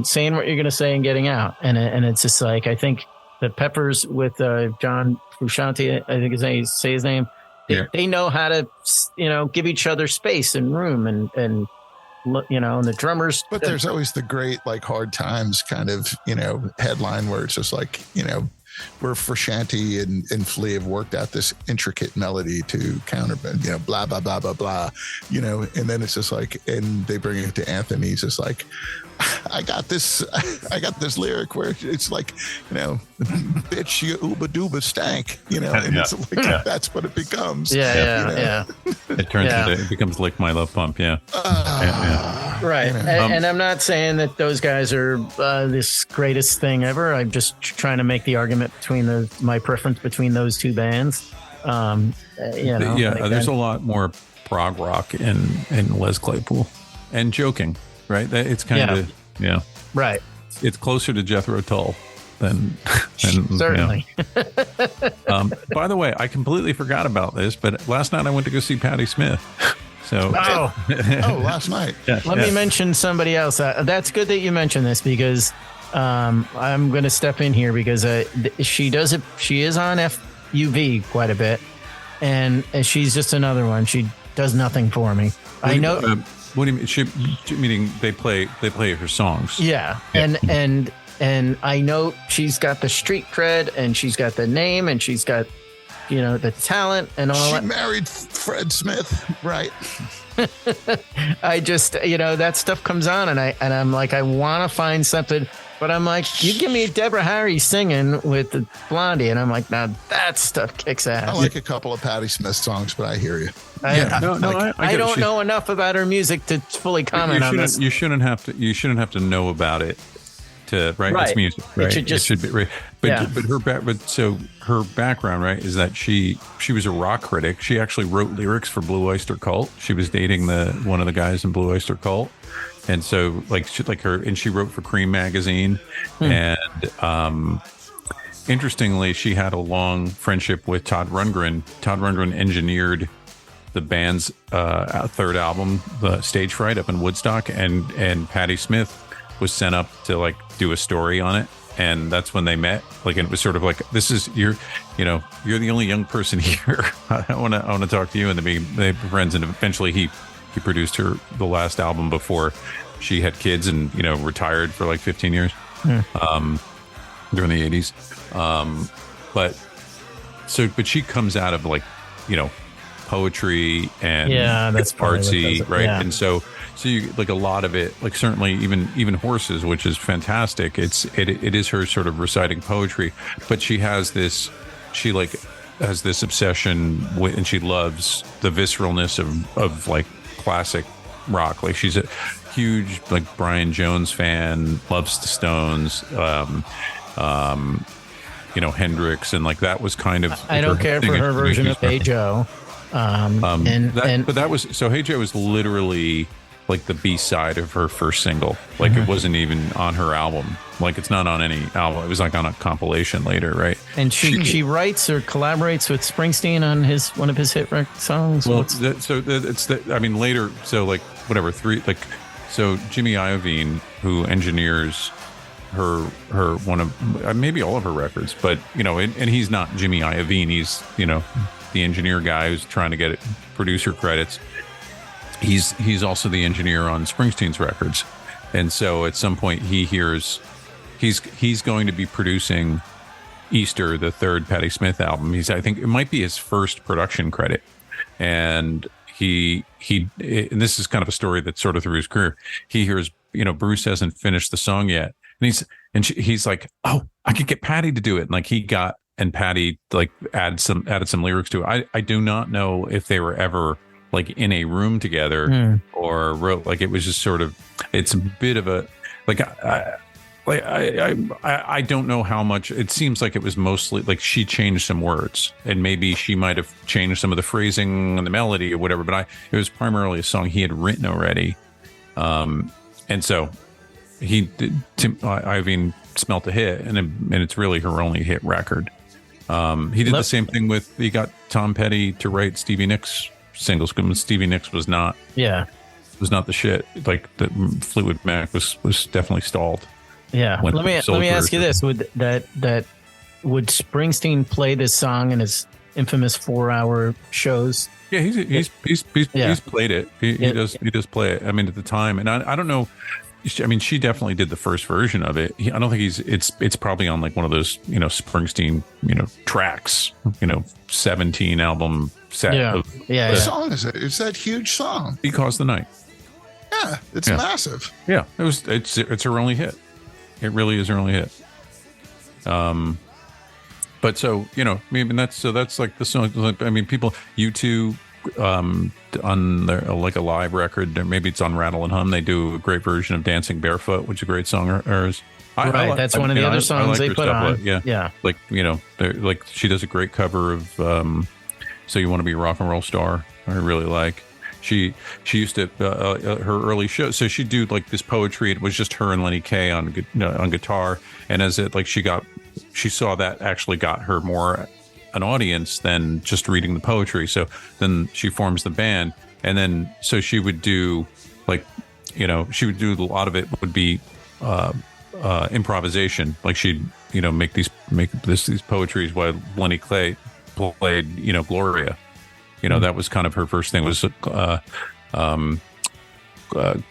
saying what you're going to say and getting out. And it's just like, I think the Peppers with John Frusciante, I think say his name. They know how to, give each other space and room and and the drummers. But there's always the great, like, Hard Times kind of, headline where it's just like, where Frusciante and Flea have worked out this intricate melody to counter, blah, blah, blah, blah, blah, and then it's just like, and they bring it to Anthony. He's just like, I got this lyric where it's like, bitch, you uba duba stank, and it's like, that's what it becomes. Yeah. It turns into, it becomes Lick My Love Pump. Yeah. Right. And I'm not saying that those guys are this greatest thing ever. I'm just trying to make the argument between my preference between those two bands. There's a lot more prog rock in Les Claypool, and joking, right? It's kind of, right. It's closer to Jethro Tull than certainly. By the way, I completely forgot about this, but last night I went to go see Patti Smith. So last night. Let me mention somebody else. That's good that you mentioned this, because I'm going to step in here because she is on FUV quite a bit, and she's just another one. She does nothing for me. I know. What do you mean? Meaning they play her songs. Yeah. And I know she's got the street cred, and she's got the name, and she's got, the talent and all that. She married Fred Smith, right? I just, that stuff comes on, and I'm like, I want to find something, but I'm like, you give me Deborah Harry singing with the Blondie, and I'm like, now that stuff kicks ass. I like a couple of Patti Smith songs, but I hear you. I don't know enough about her music to fully comment on this. You shouldn't have to know about it to write its music, right? It should be right. But her background, right, is that she was a rock critic. She actually wrote lyrics for Blue Oyster Cult. She was dating one of the guys in Blue Oyster Cult, and so she wrote for Cream magazine, and interestingly, she had a long friendship with Todd Rundgren. Todd Rundgren engineered the band's third album, The Stage Fright, up in Woodstock, and Patti Smith was sent up to do a story on it, and that's when they met. And it was sort of like, this is you're the only young person here. I want to talk to you, and they were friends, and eventually he produced her the last album before she had kids and retired for 15 years during the 80s. But she comes out of poetry and that's artsy, right? Yeah. And so you a lot of it, certainly even Horses, which is fantastic. It is her sort of reciting poetry, but she has this obsession with, and she loves the visceralness of classic rock. She's a huge Brian Jones fan, loves the Stones, Hendrix, and that was kind of. I don't care for her version of Hey Joe. But that was so. Hey Joe was literally the B-side of her first single. It wasn't even on her album. It's not on any album. It was on a compilation later, right? And she writes or collaborates with Springsteen on one of his hit songs. Well, later. So so Jimmy Iovine, who engineers her one of maybe all of her records, but and he's not Jimmy Iovine. He's the engineer guy who's trying to get producer credits. He's also the engineer on Springsteen's records, and so at some point he hears he's going to be producing Easter, the third Patti Smith album. I think it might be his first production credit, and and this is kind of a story that's sort of through his career. He hears Bruce hasn't finished the song yet, and he's like, oh, I could get Patti to do it, and he got. And Patti added some lyrics to it. I do not know if they were ever in a room together or wrote. It was just sort of. It's a bit of a I don't know how much. It seems like it was mostly she changed some words, and maybe she might have changed some of the phrasing and the melody or whatever. But it was primarily a song he had written already, and so Iovine smelt a hit, and it's really her only hit record. He did the same thing he got Tom Petty to write Stevie Nicks singles, because Stevie Nicks was not the shit. The Fleetwood Mac was definitely stalled. Yeah. Let me ask you this: would Springsteen play this song in his infamous 4-hour shows? Yeah, he's played it. He does play it. At the time, and I don't know. she definitely did the first version of it. I don't think it's probably on like one of those, Springsteen, tracks, 17 album set. What song is it? It's that huge song. Because the Night. Yeah, it's massive. Yeah, it's her only hit. It really is her only hit. But so, that's like the song. I mean, people, U2, on their, like a live record, or maybe it's on Rattle and Hum, they do a great version of Dancing Barefoot, which is a great song of hers. That's one of the other songs they put on. Yeah. Like, like she does a great cover of So You Want to Be a Rock and Roll Star. I really like. She used to her early show, so she'd do like this poetry. It was just her and Lenny Kaye on guitar, and as it like she saw that actually got her more an audience than just reading the poetry. So then she forms the band, and then so she would do like she would do a lot of it would be improvisation. Like she'd make these poetries while Lenny Kaye played Gloria. That was kind of her first thing was, God, I'm going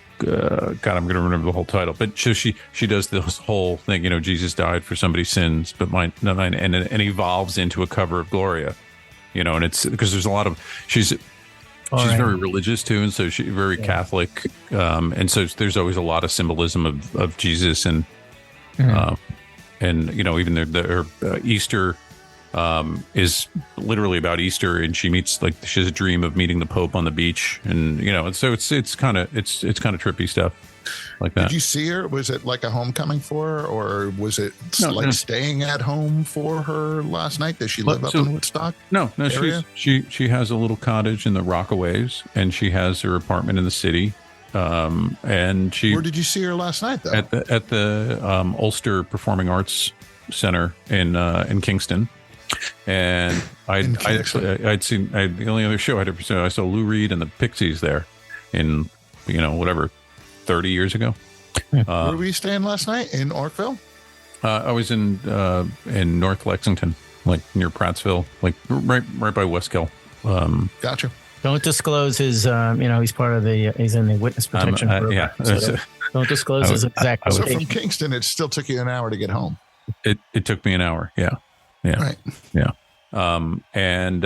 to remember the whole title. But so she does this whole thing, Jesus died for somebody's sins, but mine, and evolves into a cover of Gloria, and it's because there's a lot of, she's very religious too. And so she's very Catholic. And so there's always a lot of symbolism of Jesus and even her Easter, is literally about Easter, and she has a dream of meeting the Pope on the beach, and so it's kind of trippy stuff like that. Did you see her? Was it like a homecoming for her, or was it staying at home for her last night? Does she live up in Woodstock? No, she has a little cottage in the Rockaways, and she has her apartment in the city. And she. Where did you see her last night, though? At the Ulster Performing Arts Center in Kingston. And I'd seen the only other show I'd ever seen. I saw Lou Reed and the Pixies there in 30 years ago. Where were you staying last night? In Orkville? I was in North Lexington, like near Prattsville, like right by Westkill. Gotcha. Don't disclose his. He's part of he's in the witness protection program. So don't disclose his exact location. So from Kingston, it still took you an hour to get home. It took me an hour. Yeah. Right. Yeah. It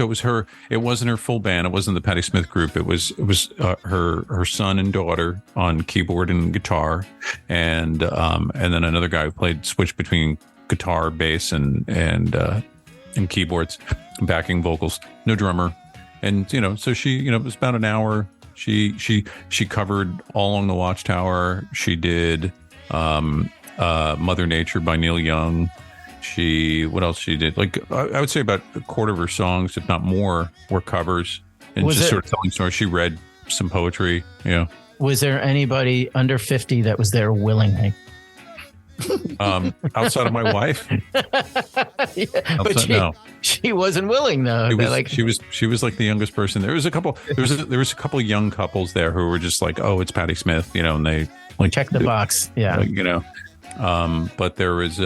was her. It wasn't her full band. It wasn't the Patti Smith group. It was her son and daughter on keyboard and guitar, and then another guy who switched between guitar, bass, and keyboards, backing vocals. No drummer, and so she it was about an hour. She covered All Along the Watchtower. She did. Mother Nature by Neil Young. What else she did? Like I would say about a quarter of her songs, if not more, were covers and sort of telling stories. She read some poetry. Was there anybody under 50 that was there willingly? Outside of my wife? No. She wasn't willing though. She was like the youngest person. There was a couple young couples there who were just like, oh, it's Patti Smith, and they like check the box. Yeah. But there was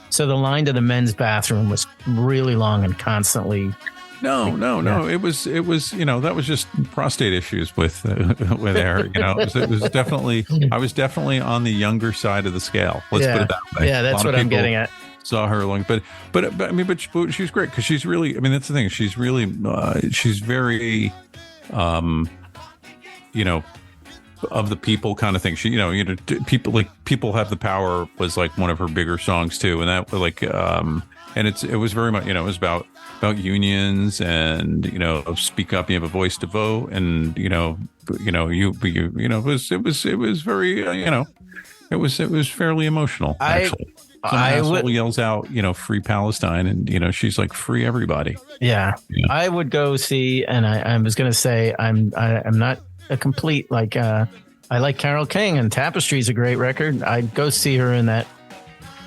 so the line to the men's bathroom was really long and constantly. No. It was that was just prostate issues with her. It was definitely. I was definitely on the younger side of the scale. Let's put it that way. Yeah, that's what I'm getting at. Saw her along, but she was great because she's really. I mean, that's the thing. She's really. She's very. Of the people kind of thing. She, people have the power was like one of her bigger songs too, and that and it was very much, it was about unions and speak up. You have a voice to vote, and it was very it was fairly emotional actually. Asshole yells out, free Palestine, and she's like, free everybody. Yeah. I would go see, and I was going to say I'm not a complete I like Carole King, and Tapestry is a great record. I'd go see her in that.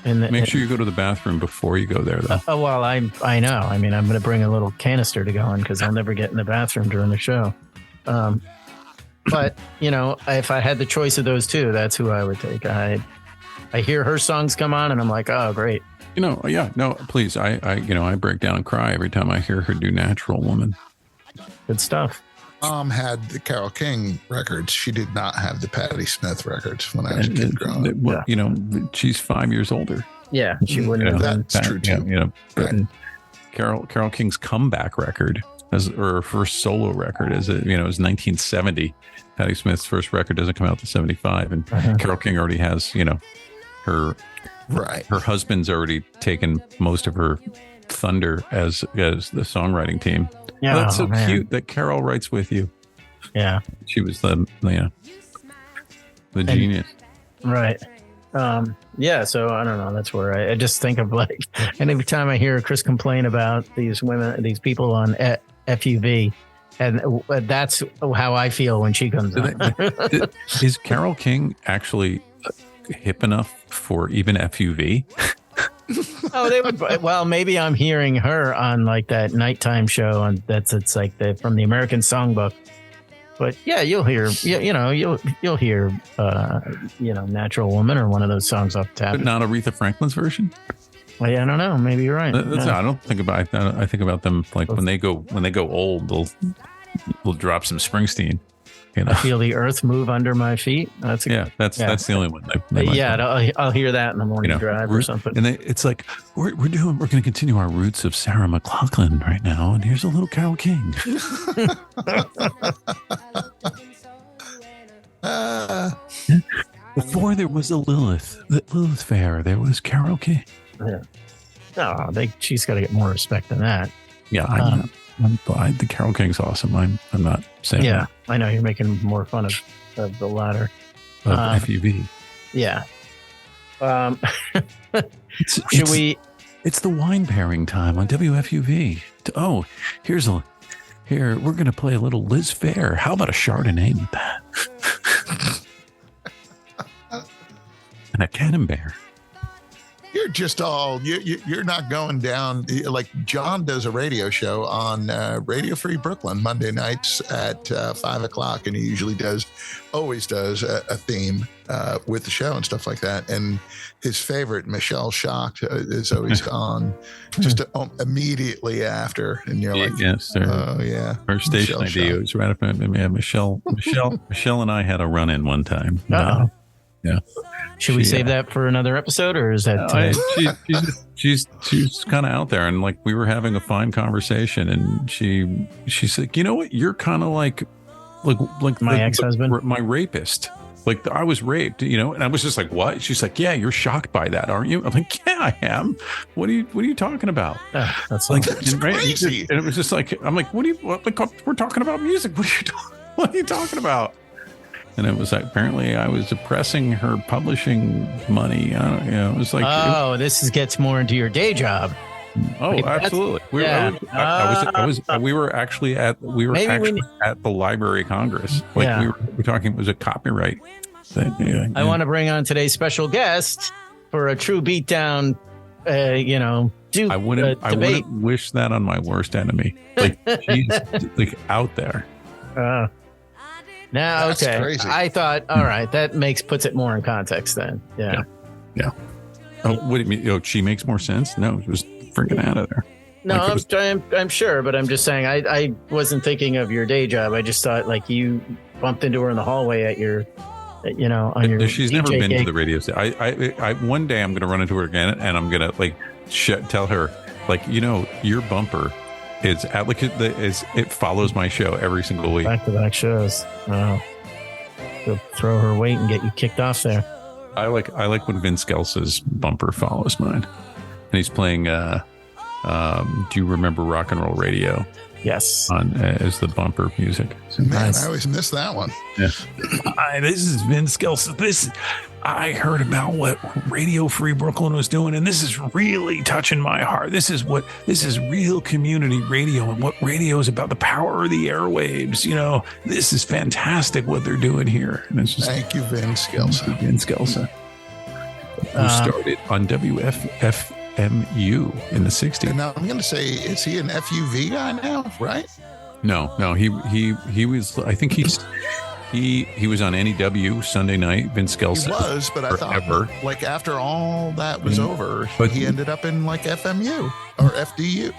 Make sure you go to the bathroom before you go there, though. Well, I know. I mean, I'm going to bring a little canister to go in because I'll never get in the bathroom during the show. But if I had the choice of those two, that's who I would take. I hear her songs come on, and I'm like, oh, great. Please. I break down and cry every time I hear her do Natural Woman. Good stuff. mom had the Carole King records. She did not have the Patti Smith records when I was a kid growing up. Well, you know, she's 5 years older. Yeah, she wouldn't have been. That's true too. You know, but Right. Carole King's comeback record, or her first solo record, is it was 1970. Patti Smith's first record doesn't come out to 75, and Carole King already has her husband's already taken most of her thunder as the songwriting team. Yeah, That's so cute that Carole writes with you. Yeah, she was the genius. Right. Yeah, so I don't know. That's where I just think of and every time I hear Chris complain about these women, these people on FUV, and that's how I feel when she comes on. Is Carole King actually hip enough for even FUV? Oh, they would. Well, maybe I'm hearing her on like that nighttime show, and it's like from the American Songbook. But yeah, you'll hear, you'll hear, Natural Woman or one of those songs off the top. But not Aretha Franklin's version. Well, yeah, I don't know. Maybe you're right. I don't think about. I think about them like when they go old, they'll drop some Springsteen. I feel the earth move under my feet. That's the only one. I'll hear that in the morning drive or something. And it's like we're going to continue our roots of Sarah McLachlan right now, and here's a little Carole King. Before there was a Lilith Fair, there was Carole King. Yeah. No, she's got to get more respect than that. Yeah, the Carole King's awesome. I'm not saying. Yeah, I know you're making more fun of the latter. Of FUV. Yeah. Should we? It's the wine pairing time on WFUV. Oh, here we're going to play a little Liz Fair. How about a Chardonnay with that? And a Camembert. You're just you're not going down. Like John does a radio show on Radio Free Brooklyn Monday nights at 5:00, and he usually always does a theme with the show and stuff like that. And his favorite, Michelle Shocked, is always on just immediately after. And you're like, yes, sir. Oh yeah, our station ID was right up. Michelle and I had a run-in one time. Yeah. Should we save that for another episode, or is that? She's kind of out there, and like we were having a fine conversation, and she said, "You know what? You're kind of like my ex-husband, my rapist. Like I was raped, And I was just like, "What?" She's like, "Yeah, you're shocked by that, aren't you?" I'm like, "Yeah, I am. What are you talking about?" That's like crazy. And it was just like, I'm like, we're talking about music. What are you talking about? And it was like, apparently I was oppressing her publishing money. It was like, this gets more into your day job. Oh, absolutely. We were actually at the Library of Congress. We were talking. It was a copyright thing. Yeah. I want to bring on today's special guest for a true beatdown. I wouldn't wish that on my worst enemy. Like she's like out there. Now, that's okay. Crazy. I thought, all right, that puts it more in context then. Yeah. Oh, what do you mean? She makes more sense? No, it was freaking out of there. No, I'm sure, but I'm just saying I wasn't thinking of your day job. I just thought like you bumped into her in the hallway at your, on your. She's DJ never been gig. to the radio station. I one day I'm going to run into her again, and I'm going to tell her your bumper. It follows my show every single week. Back-to-back shows. She'll throw her weight and get you kicked off there. I like when Vince Skelsa's bumper follows mine, and he's playing. Do you remember Rock and Roll Radio? Yes. On as the bumper music. Man, nice. I always miss that one. Yeah. Hi, this is Vince Skelsa. I heard about what Radio Free Brooklyn was doing, and this is really touching my heart. This is real community radio, and what radio is about, the power of the airwaves. This is fantastic what they're doing here. And it's just thank you, Vince Skelsa. Vince Skelsa, who started on WFMU in the 60s. And now I'm going to say, is he an FUV guy now? Right? No, he was. I think he was on NEW Sunday night. Vince Skelsa. He was, but I thought like after all that was over, he ended up in like FMU. or FDU,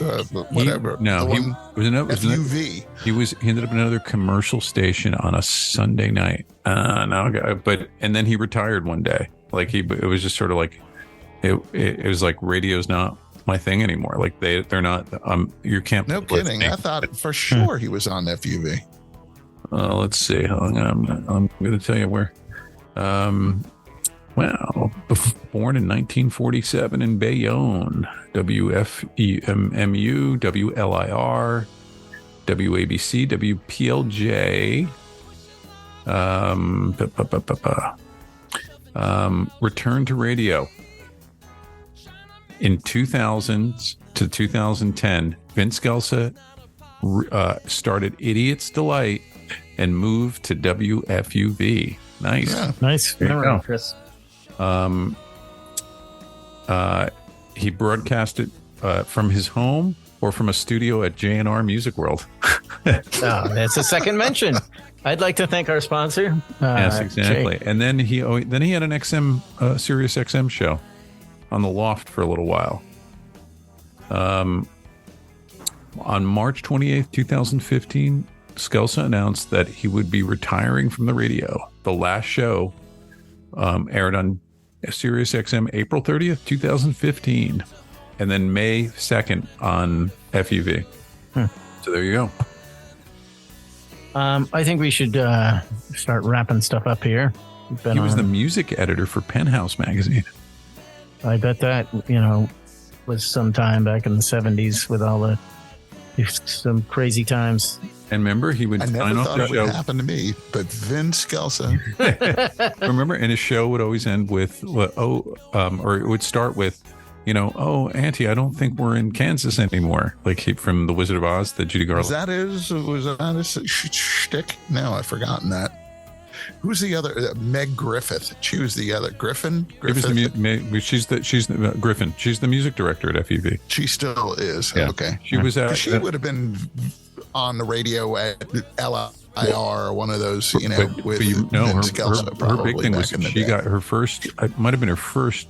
whatever. FUV. He ended up in another commercial station on a Sunday night. And then he retired one day. Like it was just sort of like it was like radio's not my thing anymore. Like they're not. You can't. No kidding. I thought for sure he was on FUV. Let's see. I'm going to tell you where. Well, born in 1947 in Bayonne, WFEMMU, WLIR, WABC, WPLJ. Returned to radio in 2000 to 2010. Vince Scelsa started Idiot's Delight and moved to WFUV. Nice. Yeah. Nice. There you go. Chris. He broadcasted from his home or from a studio at JNR Music World. That's a second mention. I'd like to thank our sponsor. Yes, exactly. Jake. And then he had an Sirius XM show on the Loft for a little while. On March 28th, 2015, Scelsa announced that he would be retiring from the radio. The last show aired on Sirius XM April 30th, 2015, and then May 2nd on FUV. So there you go. I think we should start wrapping stuff up here. He was the music editor for Penthouse magazine. I bet that, was sometime back in the 70s with all the some crazy times. And remember, he would sign off the show. It would happen to me, but Vince Scelsa. Remember, and his show would always end with, or it would start with, Auntie, I don't think we're in Kansas anymore. Like from The Wizard of Oz, the Judy Garland. Was that his shtick? No, I've forgotten that. Who's the other? Meg Griffith. She was the other. Griffin. She's the Griffin. She's the music director at FUV. She still is. Yeah. Okay. She was at. She would have been on the radio at LIR or one of those. With Vince Scelsa, her big thing was she got her first. It might have been her first.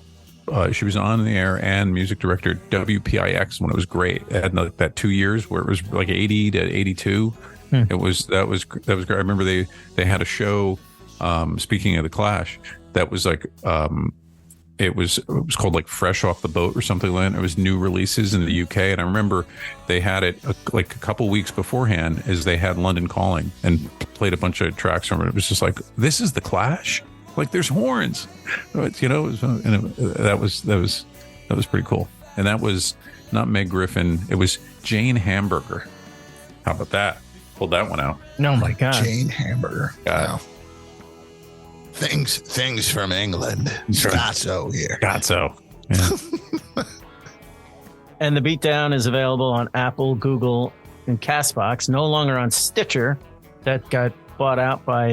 She was on the air and music director at WPIX when it was great. It had that 2 years where it was like 80 to 82. That was great. I remember they had a show. Speaking of the Clash, that was like it was called like Fresh Off the Boat or something like that. It was new releases in the UK, and I remember they had it like a couple weeks beforehand, as they had London Calling and played a bunch of tracks from it. It was just like, this is the Clash. Like there's horns, that was pretty cool. And that was not Meg Griffin. It was Jane Hamburger. How about that? Pulled that one out. Oh my God. Jane Hamburger. Wow. Things from England. Scotso here. Scotso. Yeah. And the Beatdown is available on Apple, Google, and Castbox. No longer on Stitcher. That got bought out by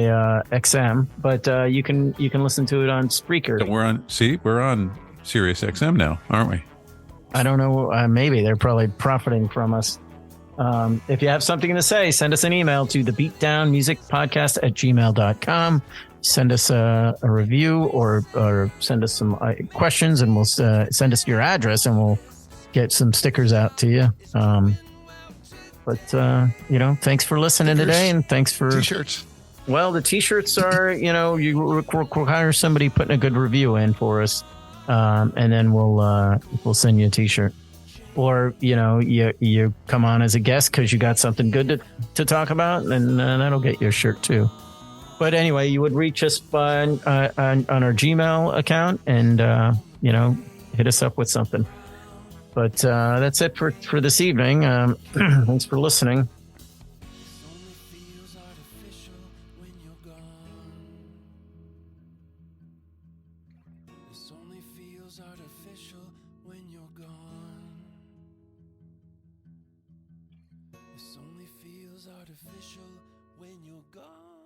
XM, but you can listen to it on Spreaker. So we're on Sirius XM now, aren't we? I don't know. Maybe they're probably profiting from us. If you have something to say, send us an email to thebeatdownmusicpodcast@gmail.com. Send us a review or send us some questions, and we'll send us your address, and we'll get some stickers out to you. Thanks for listening today, and thanks for T-shirts. Well, the T-shirts are, you require somebody putting a good review in for us, and then we'll send you a T-shirt. Or, you come on as a guest because you got something good to talk about, and that'll get you a shirt too. But anyway, you would reach us on our Gmail account and, hit us up with something. But that's it for this evening. Thanks for listening. This only feels artificial when you're gone.